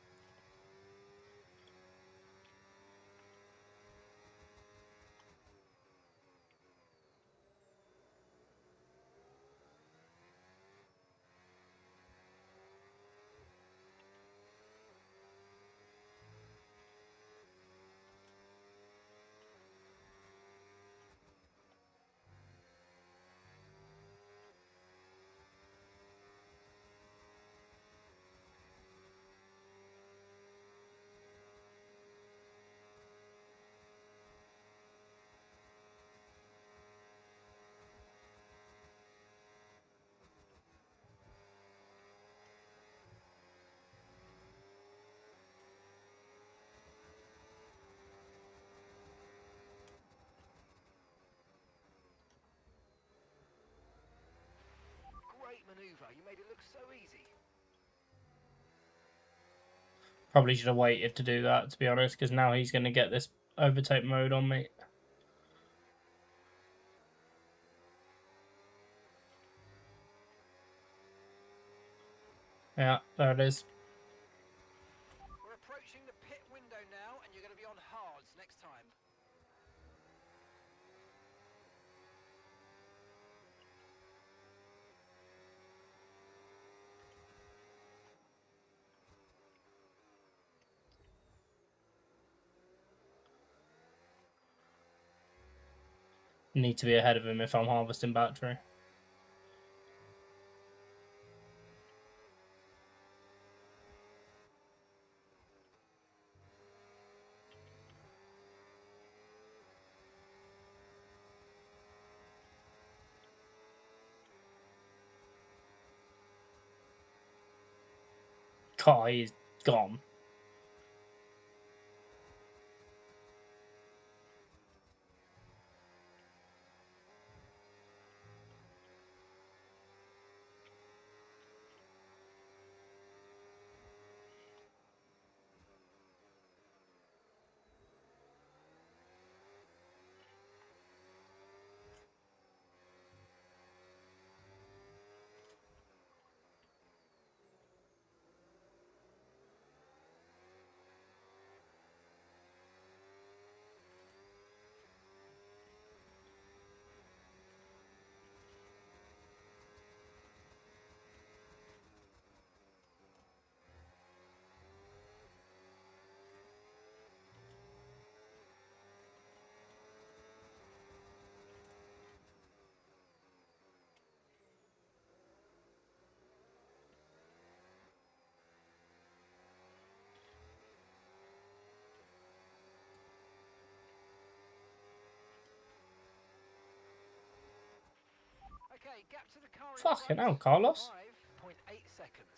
Great manoeuvre. You made it look so easy. Probably should have waited to do that, to be honest, because now he's going to get this overtake mode on me. Yeah, there it is. We're approaching the pit window now, and you're going to be on hards next time. Need to be ahead of him if I'm harvesting battery. God, he's gone. Okay, gap to the car in Fucking front, hell, Carlos. 5.8 seconds.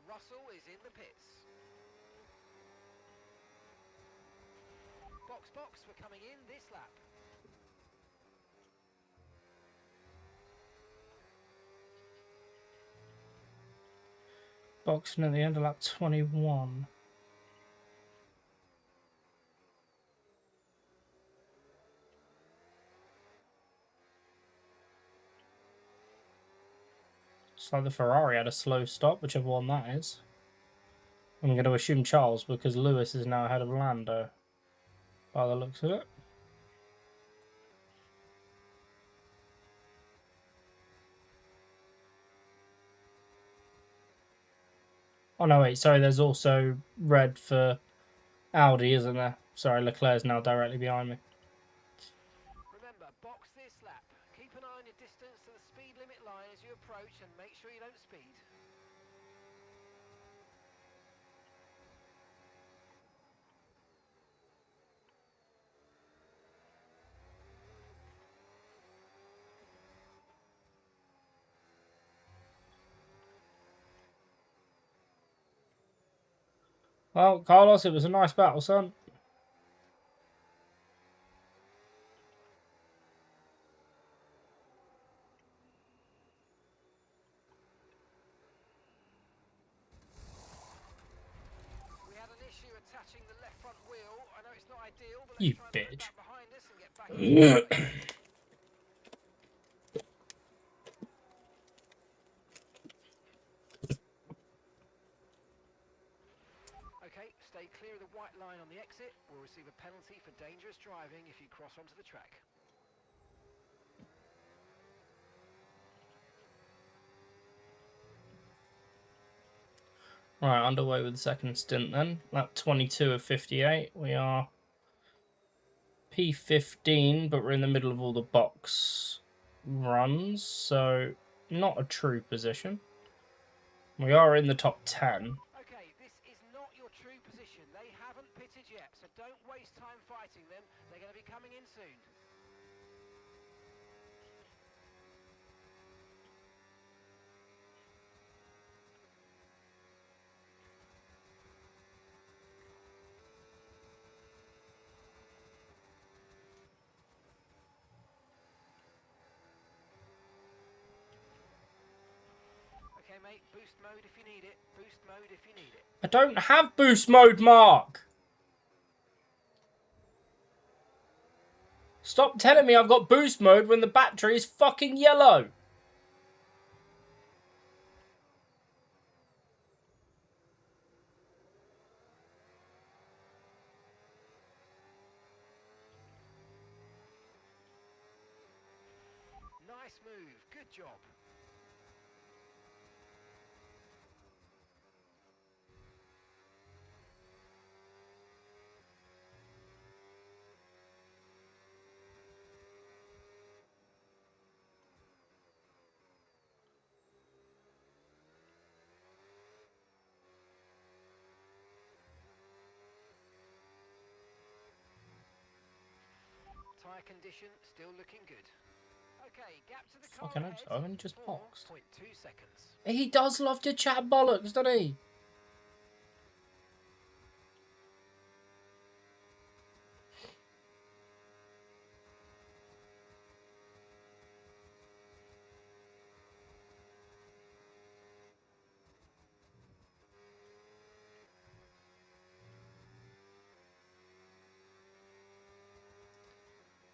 Russell is in the pits. Box, we're coming in this lap. Boxing at the end of lap 21. It's like the Ferrari had a slow stop, whichever one that is. I'm going to assume Charles because Lewis is now ahead of Lando, by the looks of it. Oh no, wait, sorry, there's also red for Audi, isn't there? Sorry, Leclerc's now directly behind me. Well, Carlos, it was a nice battle, son. We had an issue attaching the left front wheel. I know it's not ideal, but You let's try and put bitch. that behind us and get back into the race. Okay, stay clear of the white line on the exit. We'll receive a penalty for dangerous driving if you cross onto the track. Right, underway with the second stint then. Lap 22 of 58. We are P15, but we're in the middle of all the box runs, so not a true position. We are in the top 10. Okay, this is not your true position. They haven't pitted yet, so don't waste time fighting them. They're going to be coming in soon. Okay, mate, boost mode if you need it. Boost mode if you need it. I don't have boost mode, Mark! Stop telling me I've got boost mode when the battery is fucking yellow! Nice move, good job. Tyre condition still looking good. Okay, gap to the car Fucking ahead. I've only just boxed. 4.2 seconds. He does love to chat bollocks, doesn't he?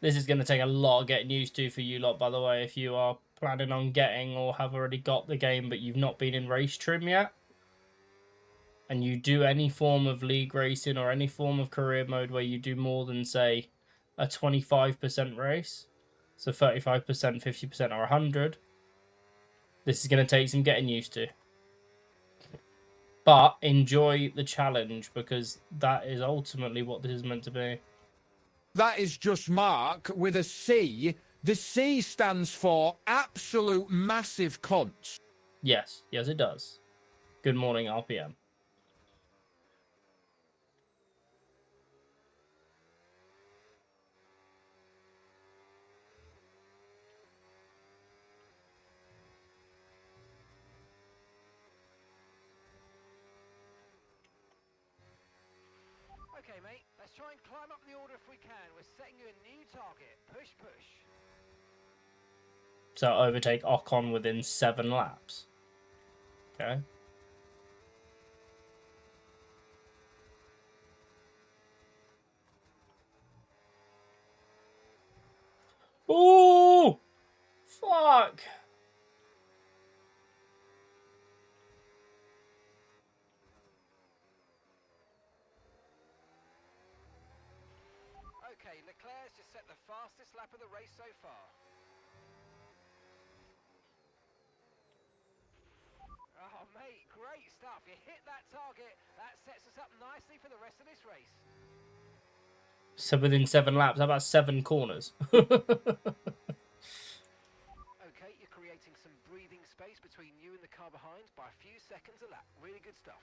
This is going to take a lot of getting used to for you lot, by the way, if you are planning on getting or have already got the game but you've not been in race trim yet. And you do any form of league racing or any form of career mode where you do more than, say, a 25% race. So 35%, 50% or 100. This is going to take some getting used to. But enjoy the challenge because that is ultimately what this is meant to be. That is just Mark with a C. The C stands for absolute massive cunts. Yes, yes it does. Good morning, RPM. Okay, mate, let's try and climb up the order if we can. We're setting you a new target. Push, push. So overtake Ocon within 7 laps. Okay. Ooh! Fuck! Okay, Leclerc's just set the fastest lap of the race so far. Oh, mate, great stuff. You hit that target. That sets us up nicely for the rest of this race. So within 7 laps, how about 7 corners? Okay, you're creating some breathing space between you and the car behind by a few seconds a lap. Really good stuff.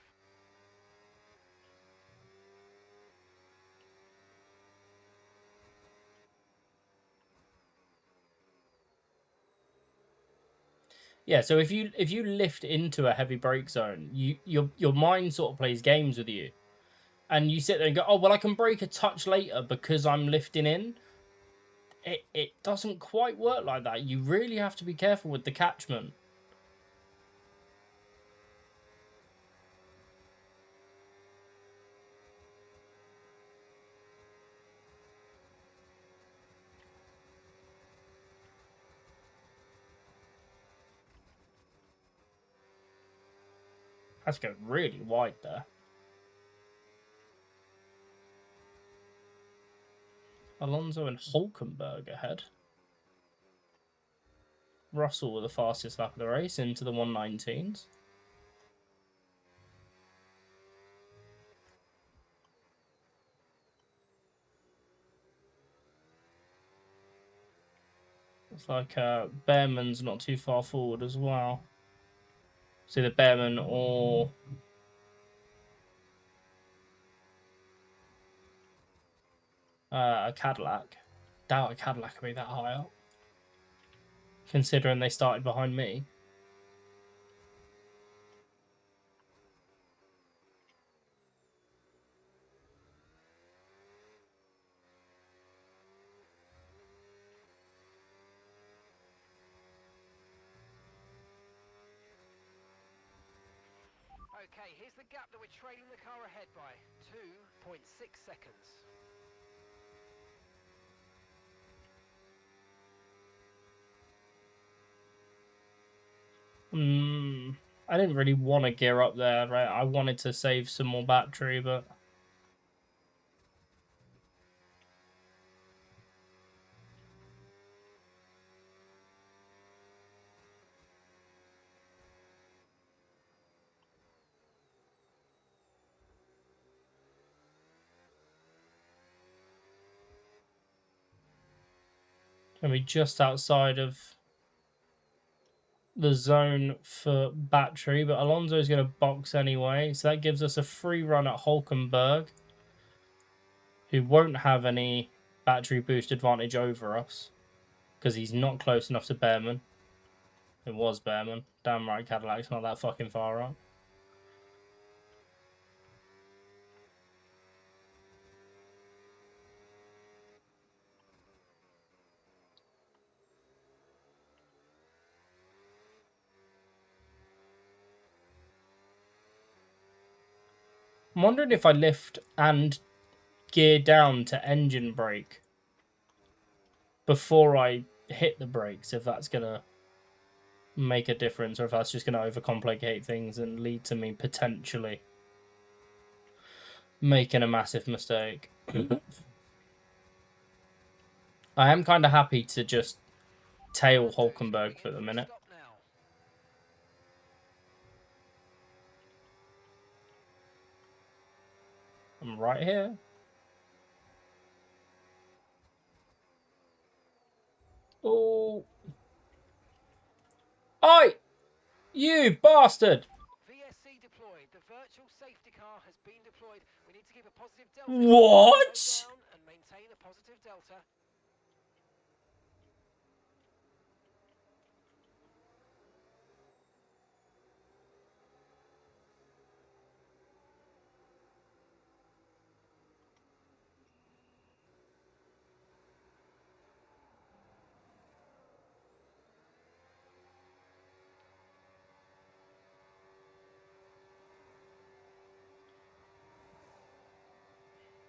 Yeah, so if you lift into a heavy brake zone, your mind sort of plays games with you. and you sit there and go, oh, well, I can brake a touch later because I'm lifting in. It doesn't quite work like that. You really have to be careful with the catchment. That's going really wide there. Alonso and Hulkenberg ahead. Russell with the fastest lap of the race into the 119s. Looks like Behrman's not too far forward as well. See the Behrman or a Cadillac. Doubt a Cadillac can be that high up, considering they started behind me. Okay, here's the gap that we're trailing the car ahead by. 2.6 seconds. I didn't really want to gear up there, right? I wanted to save some more battery, but... Gonna be just outside of the zone for battery, but Alonso's going to box anyway, so that gives us a free run at Hulkenberg, who won't have any battery boost advantage over us because he's not close enough to Behrman. It was Behrman. Damn right, Cadillac's not that fucking far up. I'm wondering if I lift and gear down to engine brake before I hit the brakes, if that's going to make a difference, or if that's just going to overcomplicate things and lead to me potentially making a massive mistake. I am kind of happy to just tail Hulkenberg for the minute. I'm right here. Oh. Oi! You bastard! VSC deployed. The virtual safety car has been deployed. We need to keep a positive delta. What? Down and maintain a positive delta.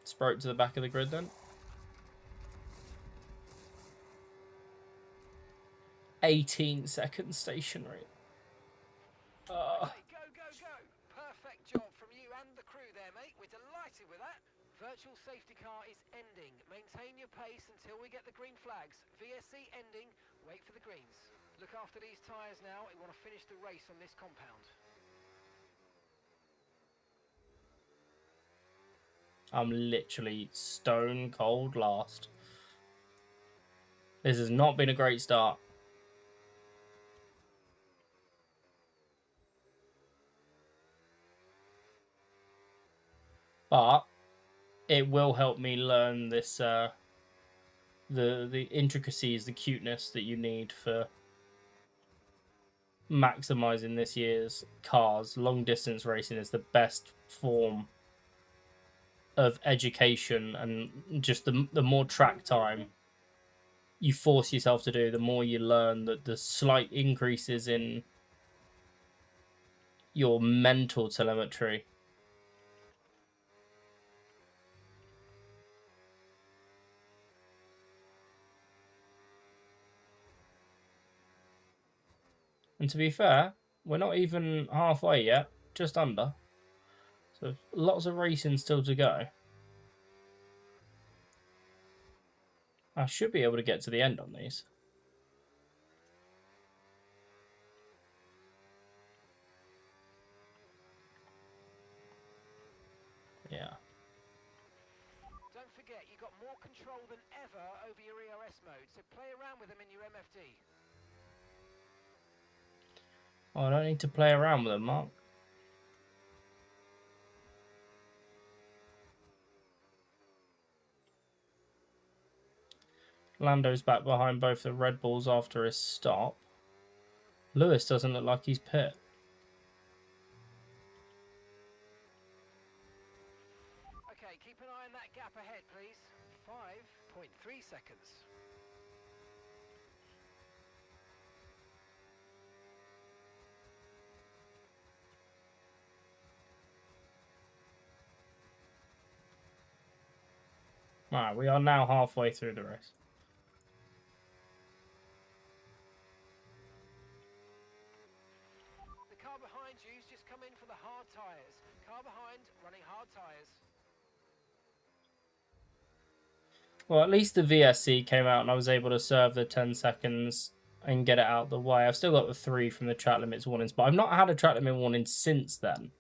Sprite to the back of the grid then. 18 seconds stationary. Okay, go, go, go. Perfect job from you and the crew there, mate. We're delighted with that. Virtual safety car is ending. Maintain your pace until we get the green flags. VSC ending. Wait for the greens. Look after these tyres now. We want to finish the race on this compound. I'm literally stone cold last. This has not been a great start. But it will help me learn this the intricacies, the cuteness that you need for maximizing this year's cars. Long distance racing is the best form of education and just the more track time you force yourself to do, the more you learn that the slight increases in your mental telemetry. And to be fair, we're not even halfway yet, just under. So lots of racing still to go. I should be able to get to the end on these. Yeah. Don't forget, you've got more control than ever over your ERS mode, so play around with them in your MFD. Oh, I don't need to play around with them, Mark. Lando's back behind both the Red Bulls after his stop. Lewis doesn't look like he's pit. Okay, keep an eye on that gap ahead, please. 5.3 seconds. Right, we are now halfway through the race. The car behind you's just come in for the hard tyres. Car behind running hard tyres. Well, at least the VSC came out and I was able to serve the 10 seconds and get it out the way. I've still got the 3 from the track limits warnings, but I've not had a track limit warning since then.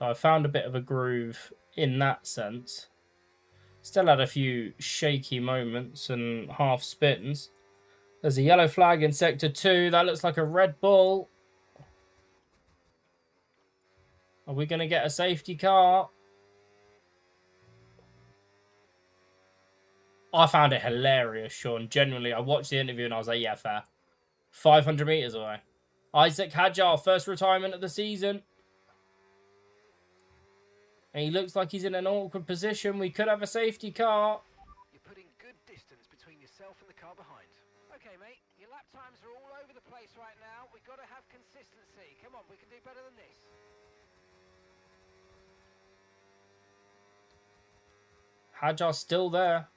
So I found a bit of a groove in that sense. Still had a few shaky moments and half spins. There's a yellow flag in Sector 2. That looks like a Red Bull. Are we going to get a safety car? I found it hilarious, Sean. Genuinely, I watched the interview and I was like, yeah, fair. 500 metres away. Isaac Hadjar, first retirement of the season. And he looks like he's in an awkward position. We could have a safety car. You're putting good distance between yourself and the car behind. Okay, mate, your lap times are all over the place right now. We've got to have consistency. Come on, we can do better than this. Hadjar's still there.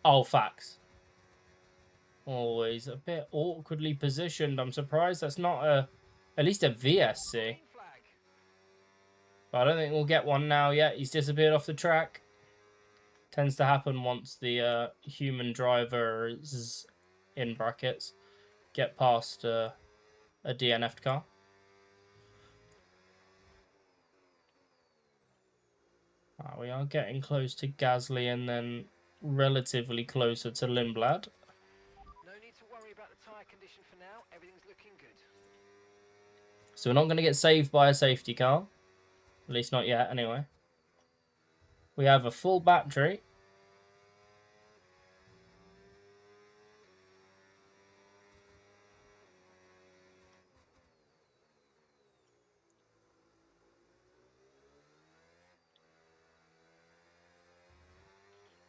Oh, facts. Always a bit awkwardly positioned. I'm surprised that's not at least a VSC. But I don't think we'll get one now yet. He's disappeared off the track. Tends to happen once the human drivers, in brackets, get past a DNF'd car. We are getting close to Gasly and then relatively closer to Lindblad. No need to worry about the tyre condition for now. Everything's looking good. So we're not going to get saved by a safety car. At least not yet, anyway. We have a full battery.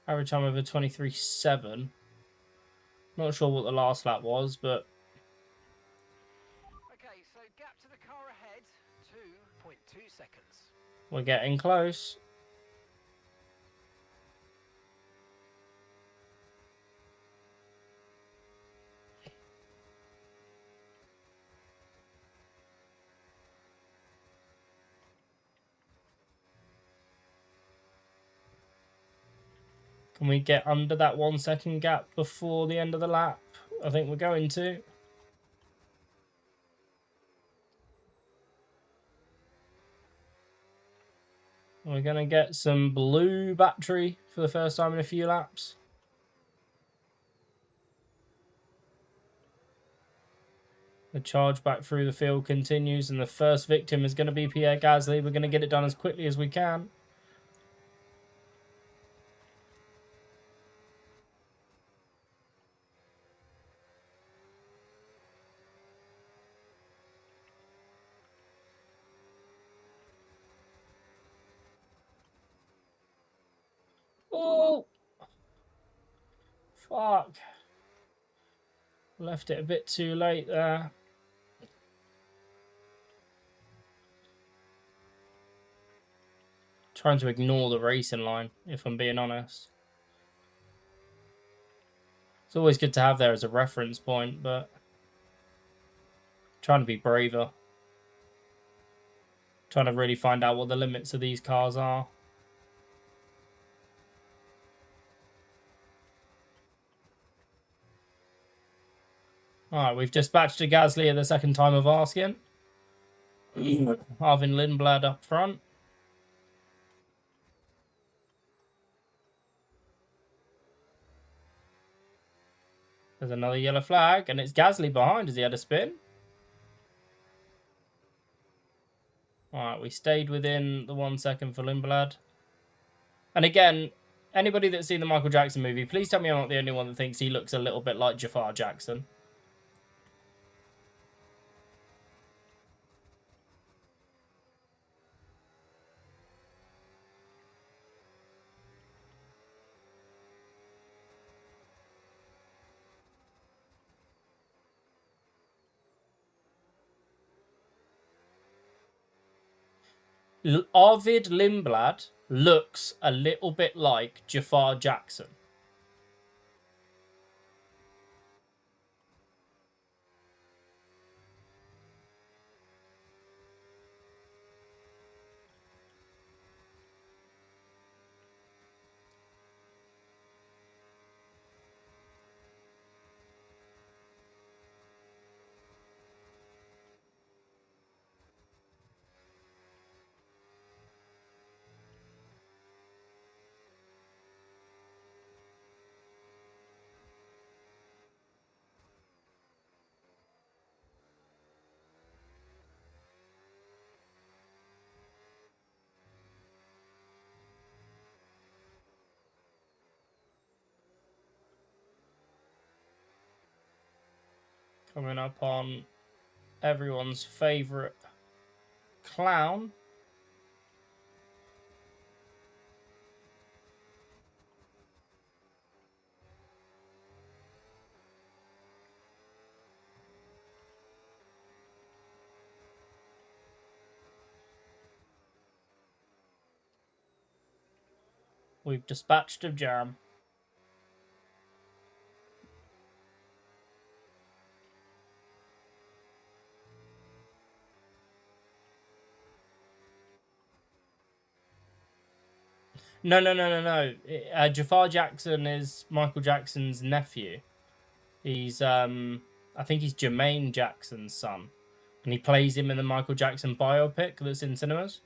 Average time over 23.7. Not sure what the last lap was, but... Okay, so gap to the car ahead, 2.2 seconds. We're getting close. Can we get under that 1 second gap before the end of the lap? I think we're going to. We're going to get some blue battery for the first time in a few laps. The charge back through the field continues, and the first victim is going to be Pierre Gasly. We're going to get it done as quickly as we can. Fuck. Left it a bit too late there. Trying to ignore the racing line, if I'm being honest. It's always good to have there as a reference point, but trying to be braver. Trying to really find out what the limits of these cars are. Alright, we've dispatched a Gasly at the second time of asking. Arvin Lindblad up front. There's another yellow flag, and it's Gasly behind. Has he had a spin? Alright, we stayed within the 1 second for Lindblad. And again, anybody that's seen the Michael Jackson movie, please tell me I'm not the only one that thinks he looks a little bit like Jafar Jackson. Arvid Lindblad looks a little bit like Jafar Jackson. Coming up on everyone's favourite clown. We've dispatched a jam. No. Jafar Jackson is Michael Jackson's nephew. He's, I think he's Jermaine Jackson's son. And he plays him in the Michael Jackson biopic that's in cinemas.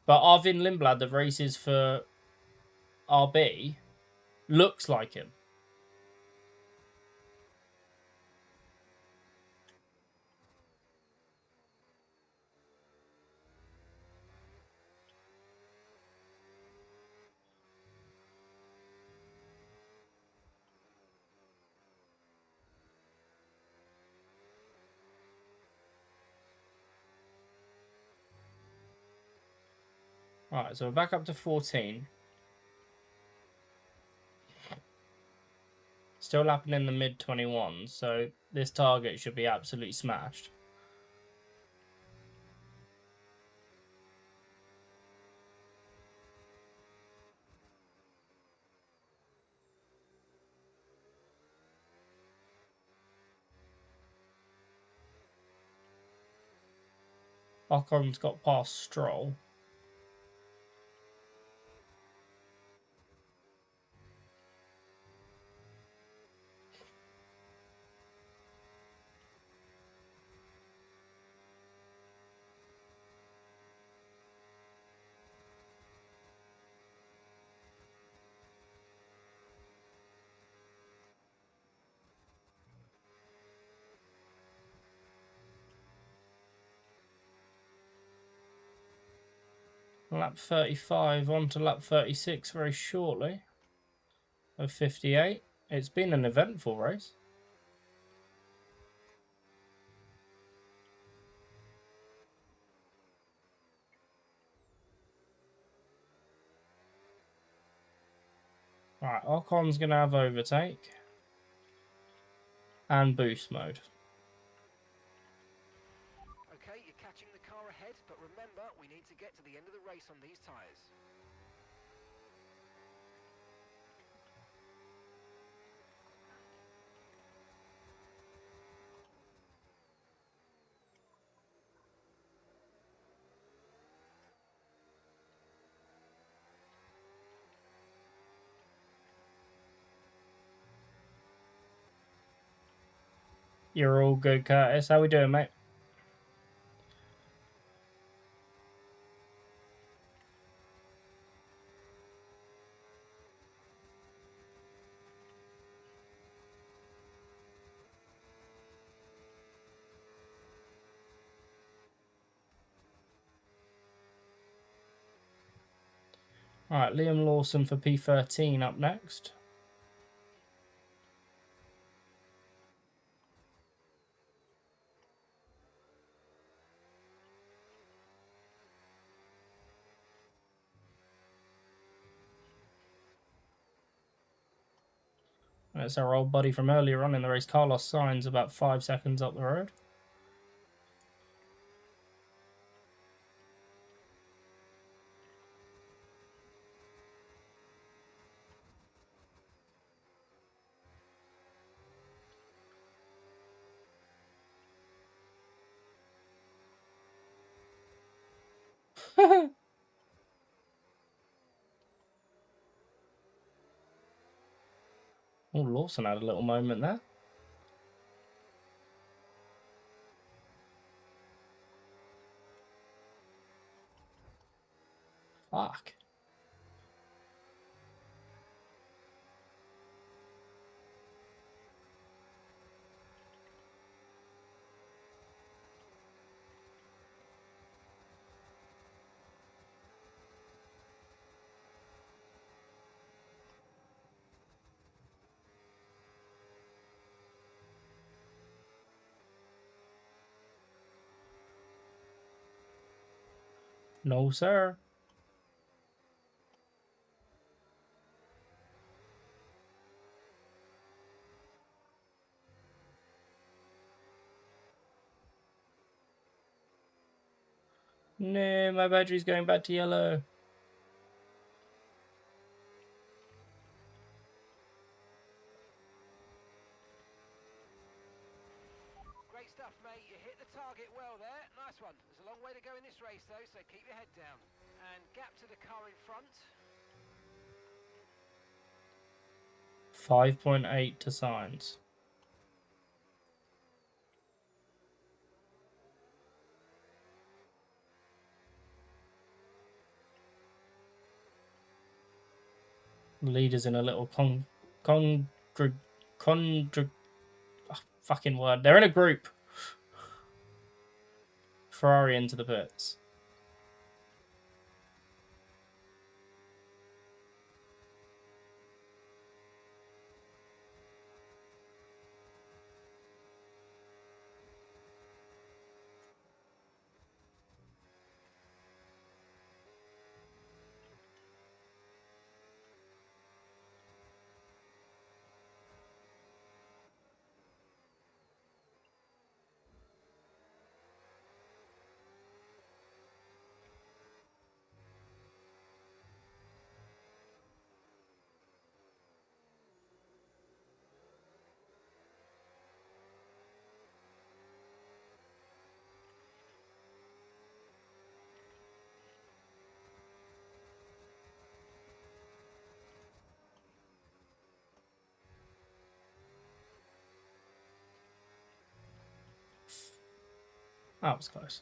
But Arvin Lindblad, that races for RB, looks like him. Alright, so we're back up to 14. Still lapping in the mid-21s, so this target should be absolutely smashed. Ocon's got past Stroll. Lap 35 on to lap 36 very shortly of 58. It's been an eventful race. Alright, Ocon's going to have overtake. And boost mode. Okay, you're catching the car ahead, but remember, we need to get to the end of the race on these tyres. You're all good, Curtis. How we doing, mate? Alright, Liam Lawson for P13 up next. That's our old buddy from earlier on in the race, Carlos Sainz, about 5 seconds up the road. Oh, Lawson had a little moment there. Fuck. No, sir. No, my battery's going back to yellow. Great stuff, mate. You hit the target well there. Nice one. There's a long way to go in this race, though, so keep your head down. And gap to the car in front. 5.8 to Sainz. The leader's in a little fucking word. They're in a group. Ferrari into the pits. That was close.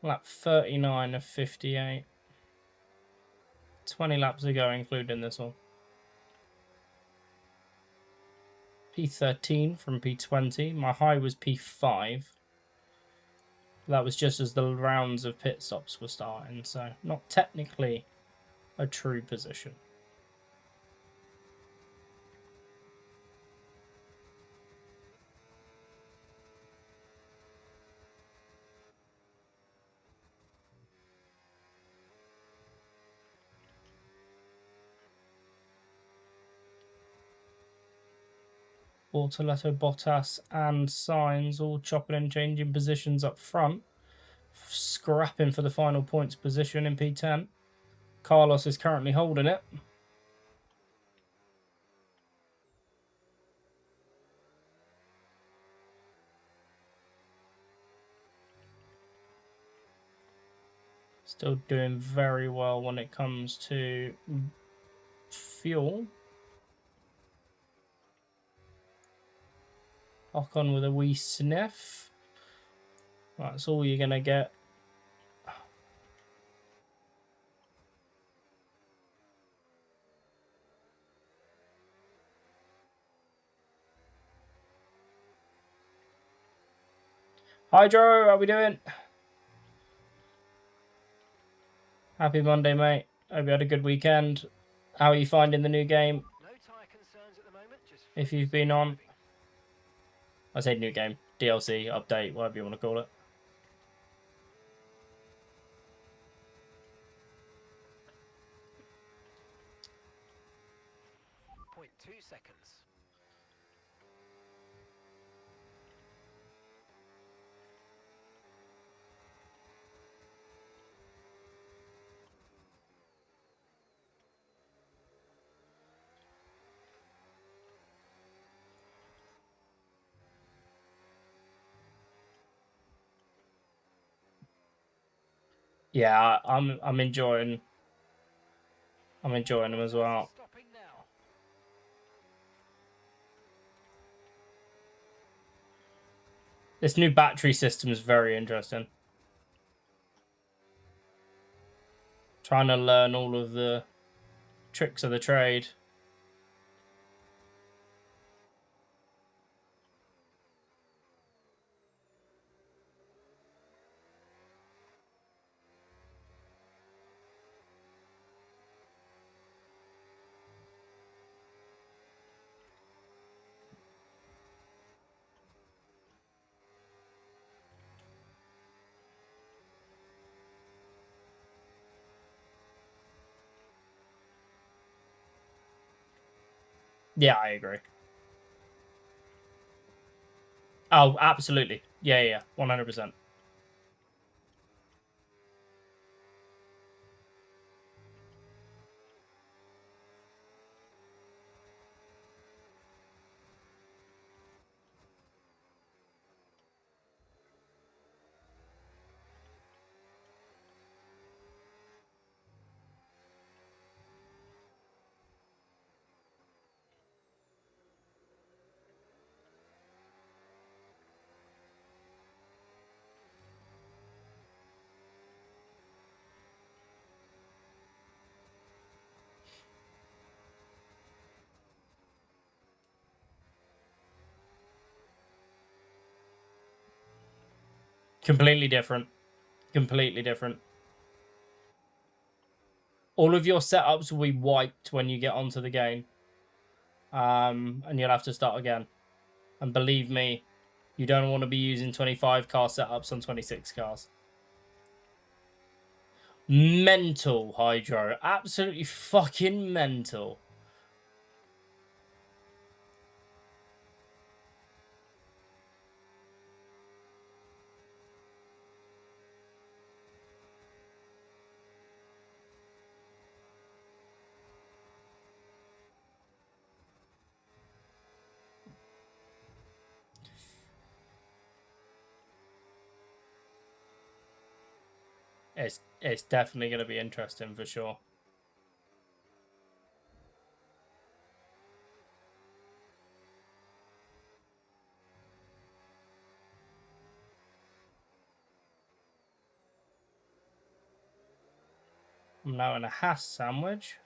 Lap 39 of 58. 20 laps ago, including this one. P13 from P20. My high was P5. That was just as the rounds of pit stops were starting, so not technically a true position. Bortoletto, Bottas and Sainz all chopping and changing positions up front. Scrapping for the final points position in P10. Carlos is currently holding it. Still doing very well when it comes to fuel. Ocon with a wee sniff. That's all you're going to get. Hydro, how we doing? Happy Monday, mate. Hope you had a good weekend. How are you finding the new game? No tyre concerns at the moment, just If you've been on. I say new game. DLC, update, whatever you want to call it. 0.2 seconds. Yeah, I'm enjoying them as well. Stopping now. This new battery system is very interesting. Trying to learn all of the tricks of the trade. Yeah, I agree. Oh, absolutely. Yeah, 100%. Completely different. Completely different. All of your setups will be wiped when you get onto the game. And you'll have to start again. And believe me, you don't want to be using 25 car setups on 26 cars. Mental, Hydro. Absolutely fucking mental. It's definitely going to be interesting for sure. I'm now in a Haas sandwich.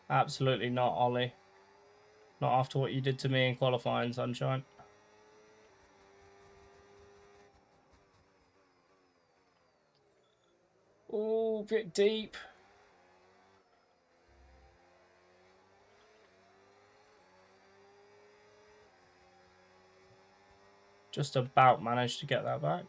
Absolutely not, Ollie. Not after what you did to me in qualifying, sunshine. Oh, bit deep. Just about managed to get that back.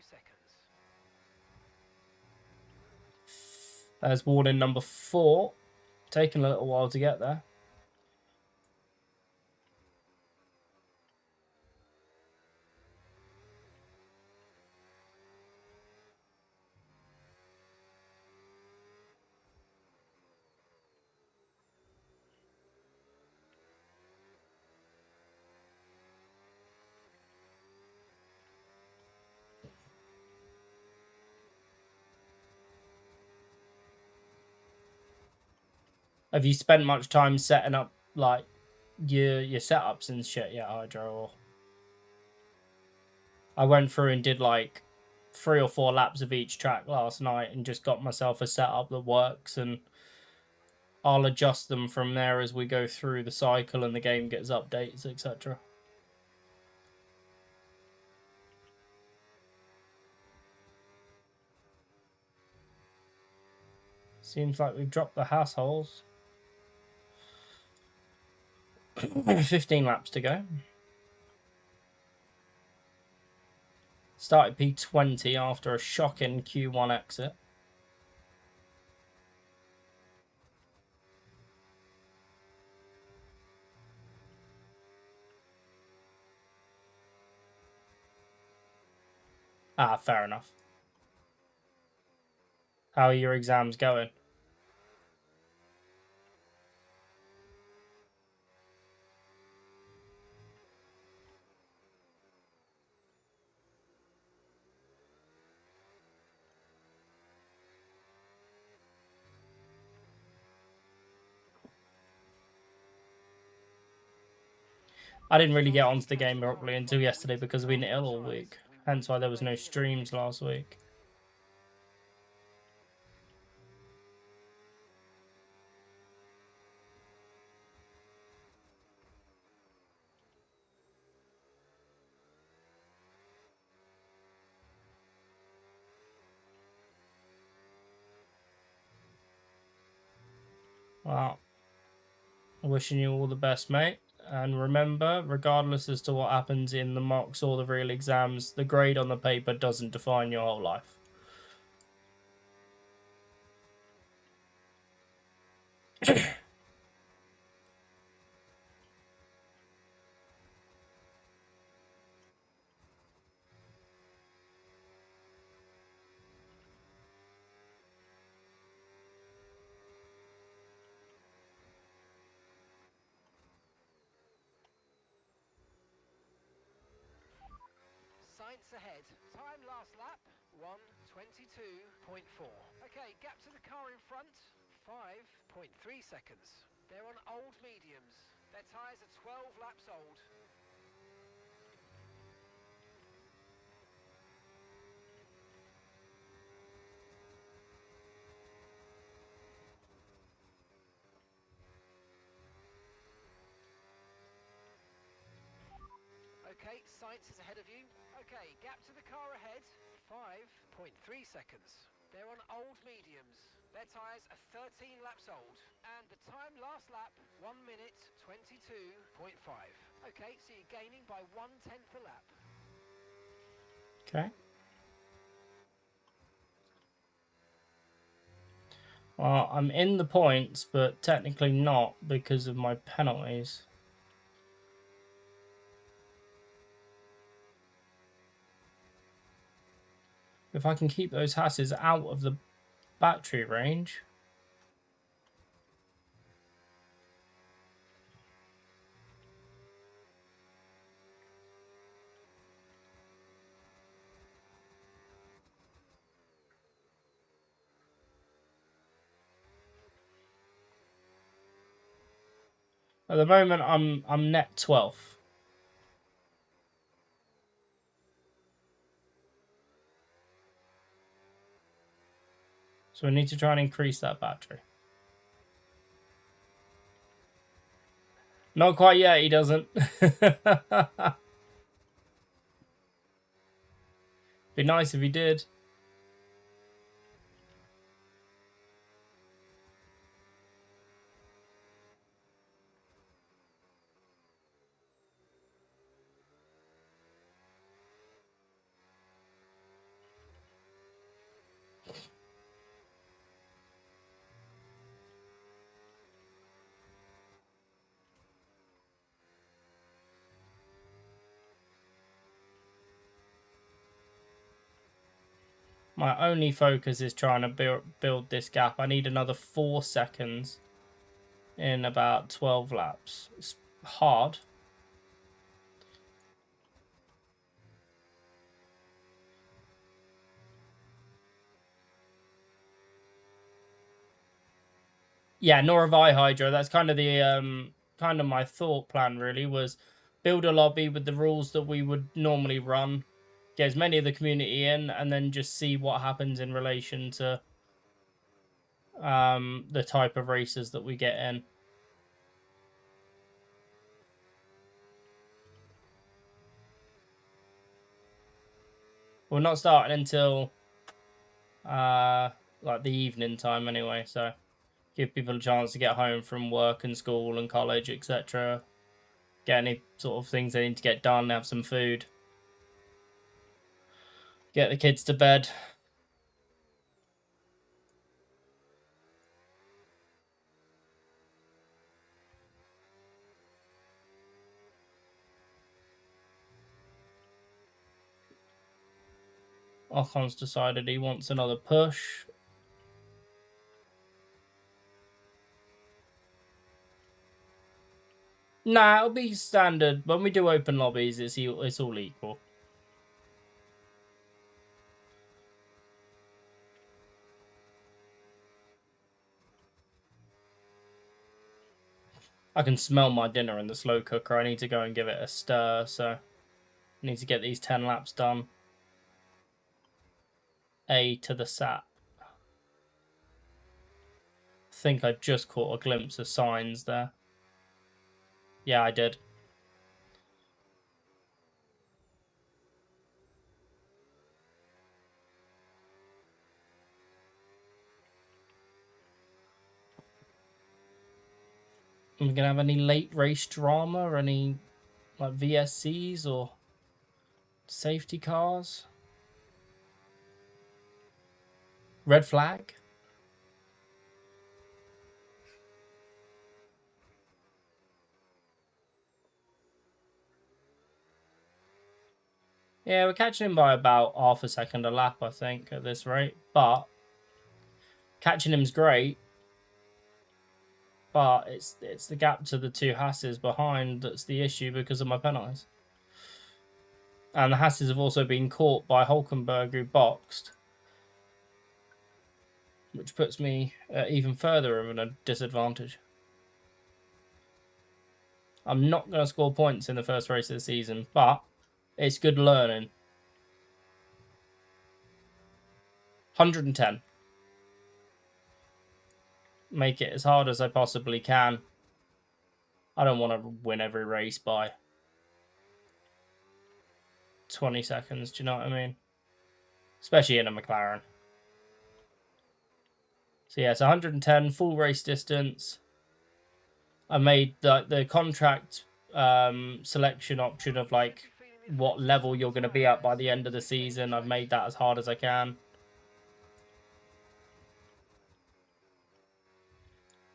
Seconds. There's warning number 4. Taking a little while to get there. Have you spent much time setting up like your setups and shit yet, Hydro? Or... I went through and did like 3 or 4 laps of each track last night and just got myself a setup that works, and I'll adjust them from there as we go through the cycle and the game gets updates, etc. Seems like we've dropped the assholes. 15 laps to go. Started P20 after a shocking Q1 exit. Ah, fair enough. How are your exams going? I didn't really get onto the game properly until yesterday because I've been ill all week. Hence why there was no streams last week. Well, wishing you all the best, mate. And remember, regardless as to what happens in the mocks or the real exams, the grade on the paper doesn't define your whole life. Science ahead. Time last lap, 1:22.4. Okay, gap to the car in front, 5.3 seconds. They're on old mediums. Their tyres are 12 laps old. Okay, Science is ahead of you. Okay, gap to the car ahead, 5.3 seconds. They're on old mediums. Their tyres are 13 laps old. And the time last lap, 1:22.5. Okay, so you're gaining by 1/10 a lap. Okay. Well, I'm in the points, but technically not because of my penalties. If I can keep those Hasses out of the battery range. At the moment, I'm net 12th. So we need to try and increase that battery. Not quite yet, he doesn't. Be nice if he did. My only focus is trying to build this gap. I need another 4 seconds in about 12 laps. It's hard. Yeah, nor have I, Hydra. That's kind of the kind of my thought plan really, was build a lobby with the rules that we would normally run, get as many of the community in, and then just see what happens in relation to the type of races that we get in. We're not starting until like the evening time anyway, so give people a chance to get home from work and school and college, etc. Get any sort of things they need to get done, have some food, get the kids to bed. Ocon's decided he wants another push. Nah, it'll be standard. When we do open lobbies, it's all equal. I can smell my dinner in the slow cooker. I need to go and give it a stir, so I need to get these 10 laps done. A to the sap. I think I just caught a glimpse of signs there. Yeah, I did. Are we going to have any late race drama or any like VSCs or safety cars? Red flag? Yeah, we're catching him by about half a second a lap, I think, at this rate. But catching him's great. But it's the gap to the two Hasses behind that's the issue because of my penalties. And the Hasses have also been caught by Hulkenberg, who boxed, which puts me even further of a disadvantage. I'm not going to score points in the first race of the season, but it's good learning. 110. Make it as hard as I possibly can. I don't want to win every race by 20 seconds, do you know what I mean? Especially in a McLaren. So yeah, it's 110, full race distance. I made the contract selection option of like what level you're going to be at by the end of the season. I've made that as hard as I can.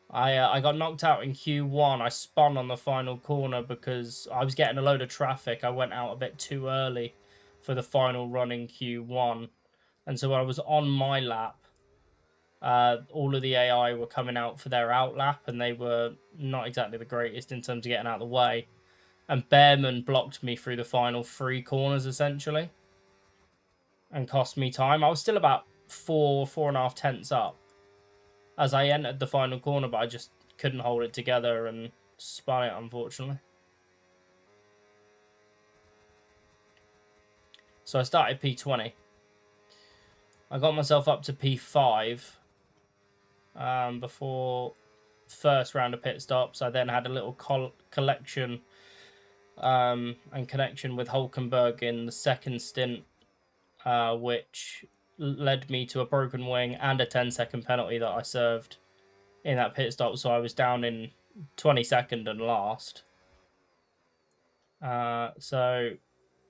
I got knocked out in Q1. I spun on the final corner because I was getting a load of traffic. I went out a bit too early for the final run in Q1. And so when I was on my lap, all of the AI were coming out for their out lap, and they were not exactly the greatest in terms of getting out of the way. And Bearman blocked me through the final 3 corners, essentially, and cost me time. I was still about 4.5 tenths up as I entered the final corner, but I just couldn't hold it together and spun it, unfortunately. So I started P20. I got myself up to P5 before first round of pit stops. I then had a little collection and connection with Hulkenberg in the second stint, which led me to a broken wing and a 10-second penalty that I served in that pit stop. So I was down in 22nd and last. So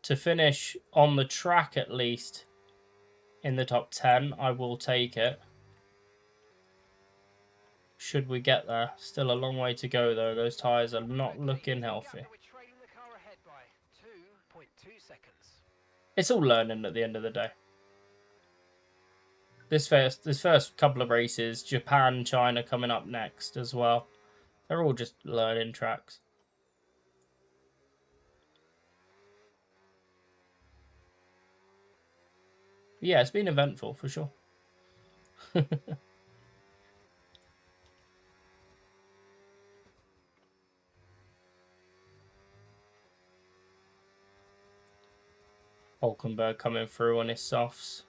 to finish on the track at least in the top 10, I will take it. Should we get there? Still a long way to go though. Those tyres are not looking healthy. It's all learning at the end of the day. This first couple of races, Japan, China coming up next as well. They're all just learning tracks. Yeah, it's been eventful for sure. Hulkenberg coming through on his softs.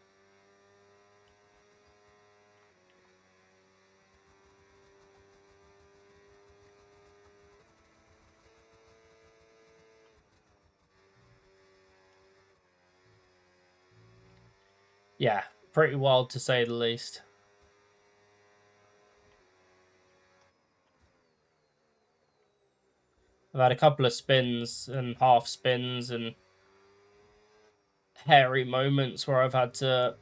Yeah, pretty wild to say the least. I've had a couple of spins and half spins and hairy moments where I've had to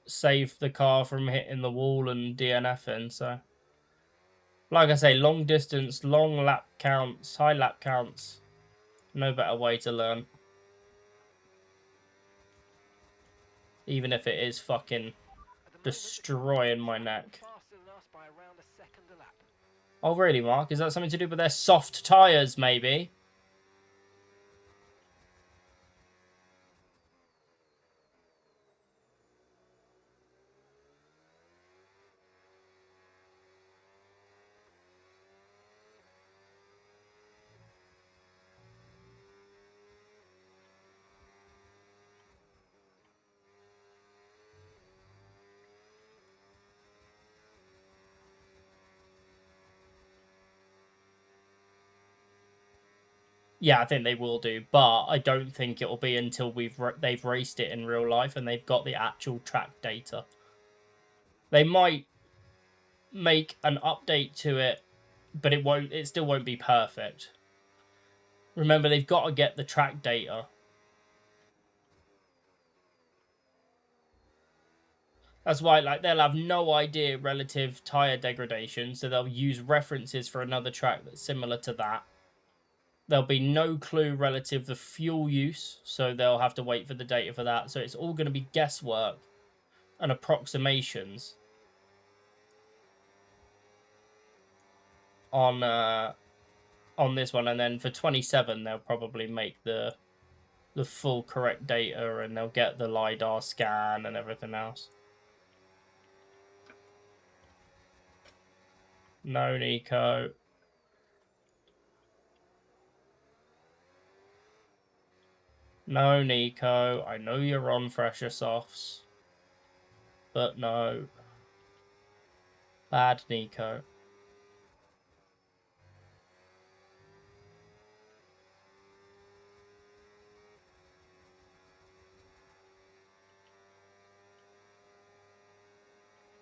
save the car from hitting the wall and DNFing. So, like I say, long distance, long lap counts, high lap counts. No better way to learn. Even if it is fucking destroying my neck. Oh, really, Mark? Is that something to do with their soft tyres, maybe? Yeah, I think they will do, but I don't think it will be until they've raced it in real life and they've got the actual track data. They might make an update to it, but it still won't be perfect. Remember, they've got to get the track data. That's why, like, they'll have no idea relative tire degradation, so they'll use references for another track that's similar to that. There'll be no clue relative to fuel use, so they'll have to wait for the data for that. So it's all going to be guesswork and approximations on this one. And then for 27, they'll probably make the full correct data, and they'll get the LiDAR scan and everything else. No, Nico. No, Nico. I know you're on fresher softs. But no. Bad Nico.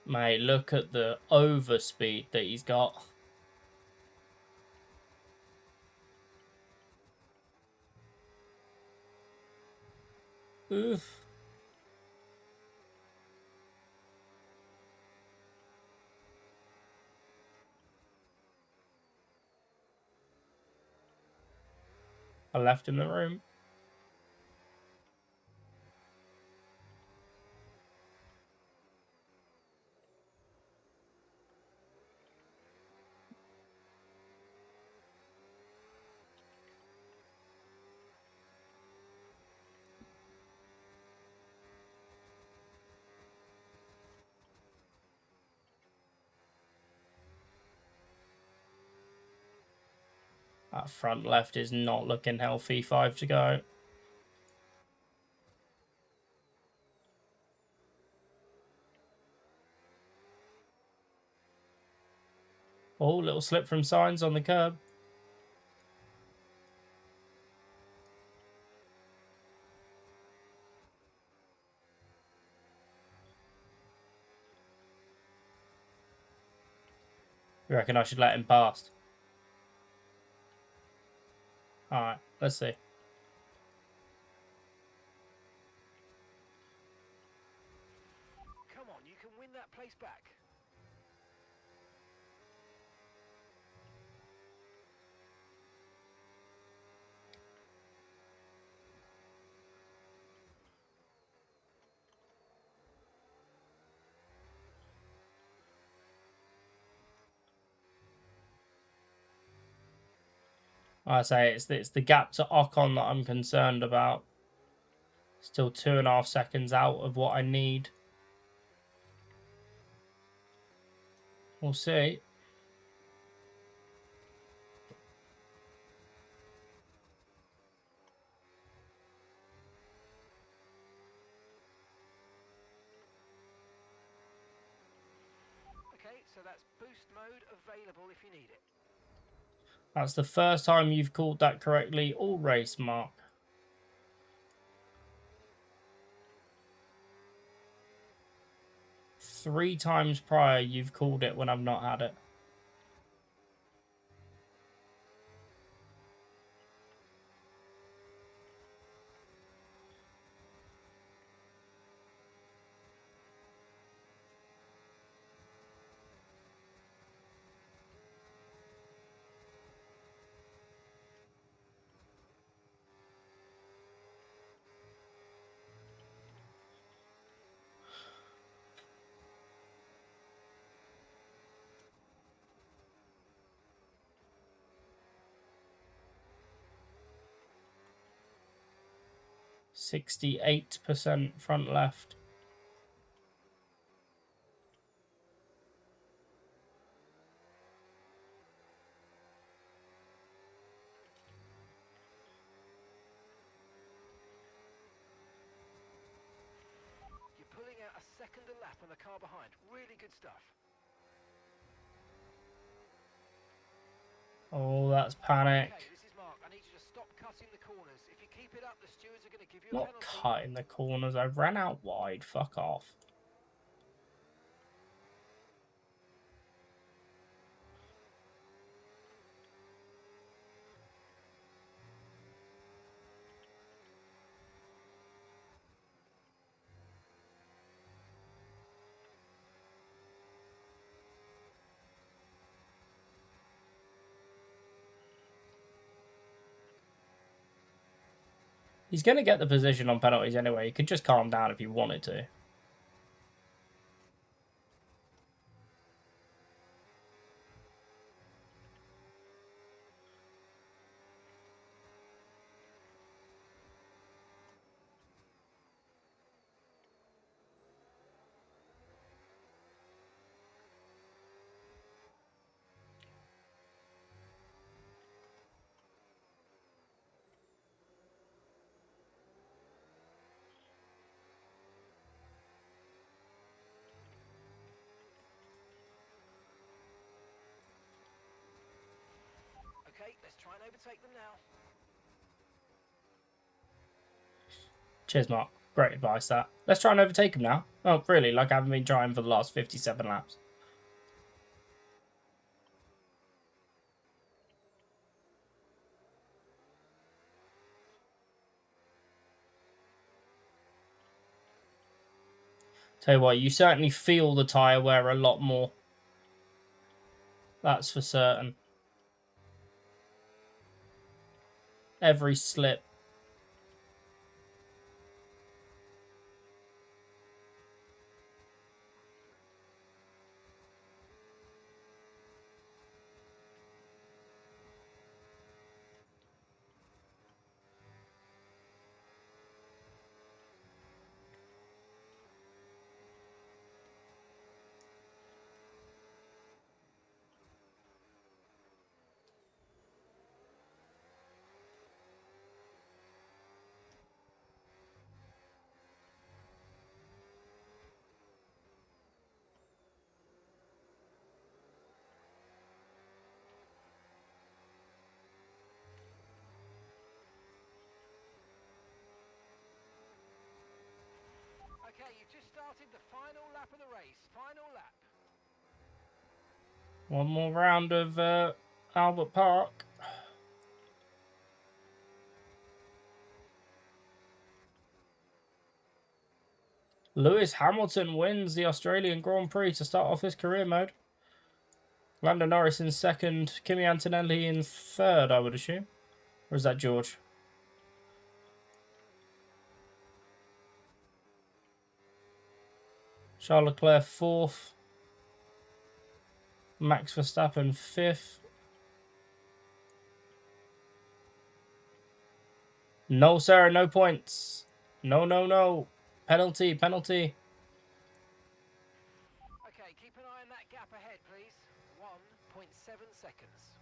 Mate, look at the overspeed that he's got. Oof. I left him the room. That front left is not looking healthy. 5 to go. Oh, little slip from signs on the curb. You reckon I should let him past? Alright, let's see. Come on, you can win that place back. I say it's the gap to Ocon that I'm concerned about. Still 2.5 seconds out of what I need. We'll see. Okay, so that's boost mode available if you need it. That's the first time you've called that correctly all race, Mark. 3 times prior you've called it when I've not had it. %68 front left. You're pulling out a second a lap on the car behind. Really good stuff. Oh, that's panic. Okay, this is Mark. I need you to stop cutting the corners. If you keep it up, the stewards are going to give you a Not penalty. cutting the corners. I ran out wide. Fuck off. He's going to get the position on penalties anyway. He could just calm down if he wanted to. Okay, let's try and overtake them now. Cheers, Mark. Great advice, that. Let's try and overtake him now. Oh, really? Like I haven't been trying for the last 57 laps. Tell you what, you certainly feel the tyre wear a lot more. That's for certain. Every slip. race. Final lap. One more round of Albert Park. Lewis Hamilton wins the Australian Grand Prix to start off his career mode. Lando Norris in second, Kimi Antonelli in third, I would assume. Or is that George? Charles Leclerc fourth. Max Verstappen fifth. No, sir, no points. No, no, no. Penalty, penalty. Okay, keep an eye on that gap ahead, please. 1.7 seconds.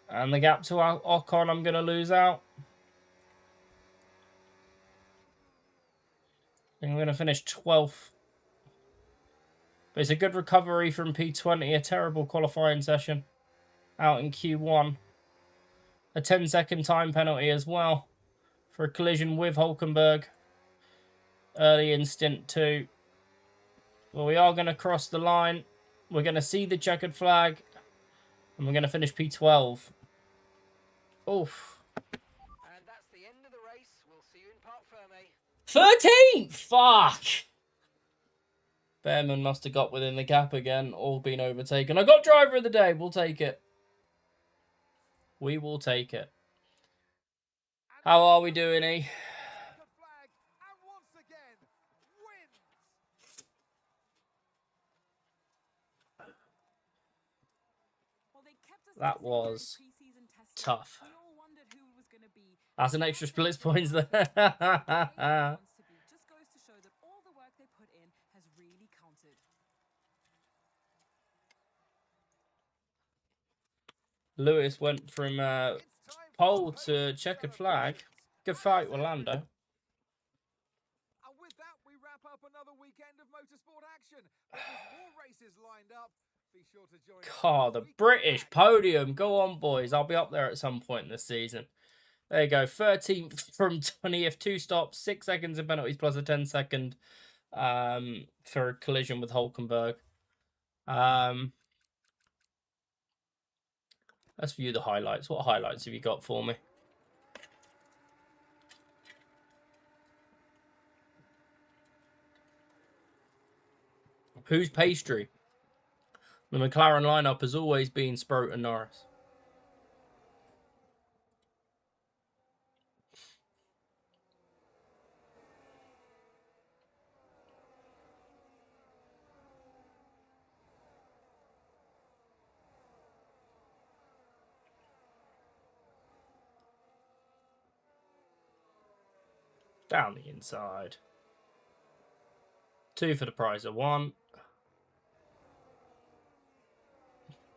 And the gap to Ocon, I'm going to lose out. I think I'm going to finish 12th. But it's a good recovery from P20, a terrible qualifying session out in Q1. A 10-second time penalty as well for a collision with Hulkenberg early in stint 2. Well, we are going to cross the line. We're going to see the checkered flag. And we're going to finish P12. Oof. And that's the end of the race. We'll see you in Parc Fermé. 13th! Fuck! Behrman must have got within the gap again, all been overtaken. I got driver of the day. We'll take it. We will take it. How are we doing, E? That was tough. That's an extra splits points there. Just goes to show that all the work they put in has really counted. Lewis went from pole to checkered flag. Good fight with Lando. And with that, we wrap up another weekend of motorsport action. But there's more races lined up. Be sure to join us. God, the British podium. Go on, boys. I'll be up there at some point this season. There you go. 13th from 20th. 2 stops, 6 seconds in penalties plus a 10-second for a collision with Hulkenberg. Let's view the highlights. What highlights have you got for me? Who's pastry? The McLaren lineup has always been Sprout and Norris. Down the inside. 2 for the prize of 1.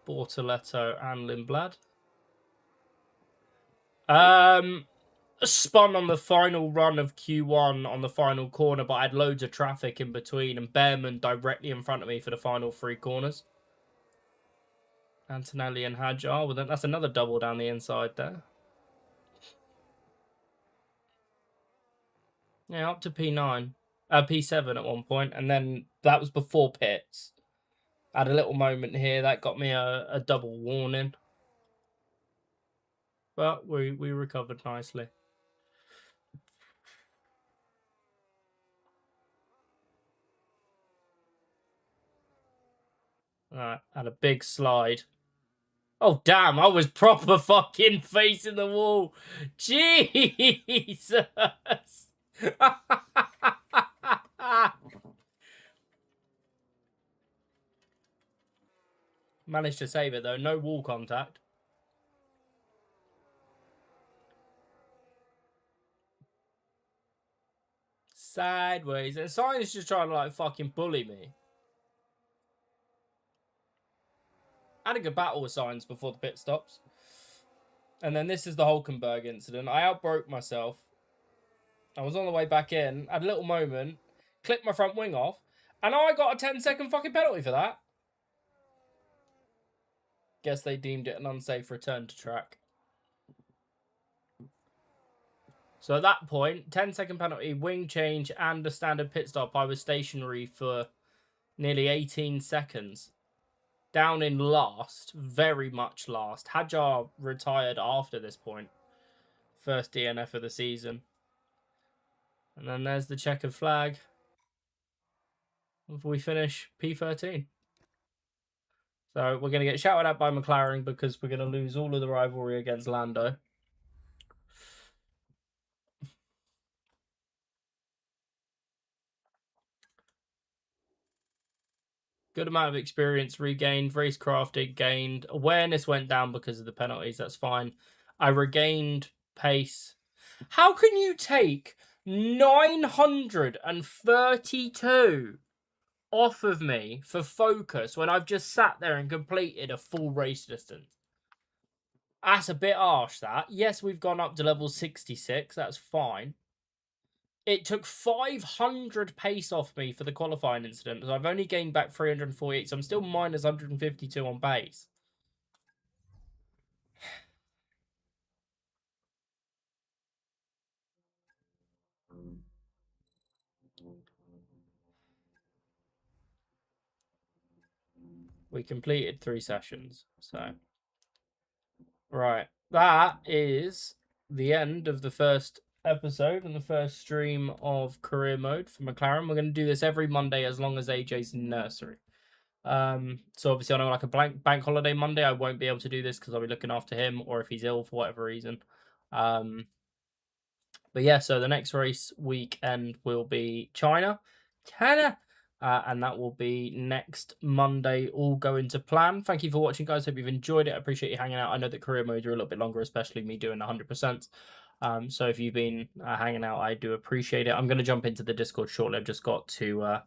Bortoletto and Lindblad. Spun on the final run of Q1 on the final corner, but I had loads of traffic in between, and Behrman directly in front of me for the final 3 corners. Antonelli and Hadjar. Well, that's another double down the inside there. Yeah, up to P9. P7 at one point, and then that was before pits. I had a little moment here that got me a double warning. But we recovered nicely. Alright, had a big slide. Oh, damn, I was proper fucking facing the wall. Jesus! Managed to save it, though. No wall contact. Sideways. And Sign's just trying to, like, fucking bully me. I had a good battle with Signs before the pit stops. And then this is the Hulkenberg incident. I outbroke myself. I was on the way back in. Had a little moment. Clipped my front wing off. And I got a 10-second fucking penalty for that. Guess they deemed it an unsafe return to track. So at that point, 10-second penalty, wing change, and a standard pit stop. I was stationary for nearly 18 seconds. Down in last, very much last. Hadjar retired after this point. First DNF of the season. And then there's the checkered flag. If we finish P13. So we're going to get shouted at by McLaren because we're going to lose all of the rivalry against Lando. Good amount of experience regained, racecrafting gained, awareness went down because of the penalties. That's fine. I regained pace. How can you take 932 off of me for focus when I've just sat there and completed a full race distance? That's a bit harsh, that. Yes, we've gone up to level 66. That's fine. It took 500 pace off me for the qualifying incident, so I've only gained back 348, so I'm still minus 152 on pace. We completed 3 sessions, so... Right, that is the end of the first episode and the first stream of career mode for McLaren. We're going to do this every Monday as long as AJ's in nursery. So obviously on like a bank holiday Monday, I won't be able to do this because I'll be looking after him, or if he's ill for whatever reason. But yeah, so the next race weekend will be China, and that will be next Monday, all going to plan. Thank you for watching, guys. Hope you've enjoyed it. I appreciate you hanging out. I know that career modes are a little bit longer, especially me doing 100%. So if you've been hanging out, I do appreciate it. I'm going to jump into the Discord shortly. I've just got to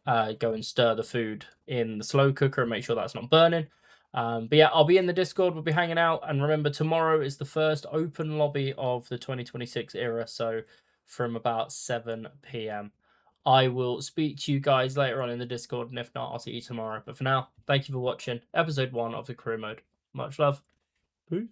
go and stir the food in the slow cooker and make sure that's not burning. But yeah, I'll be in the Discord. We'll be hanging out. And remember, tomorrow is the first open lobby of the 2026 era. So from about 7 p.m. I will speak to you guys later on in the Discord. And if not, I'll see you tomorrow. But for now, thank you for watching episode 1 of the career mode. Much love. Peace.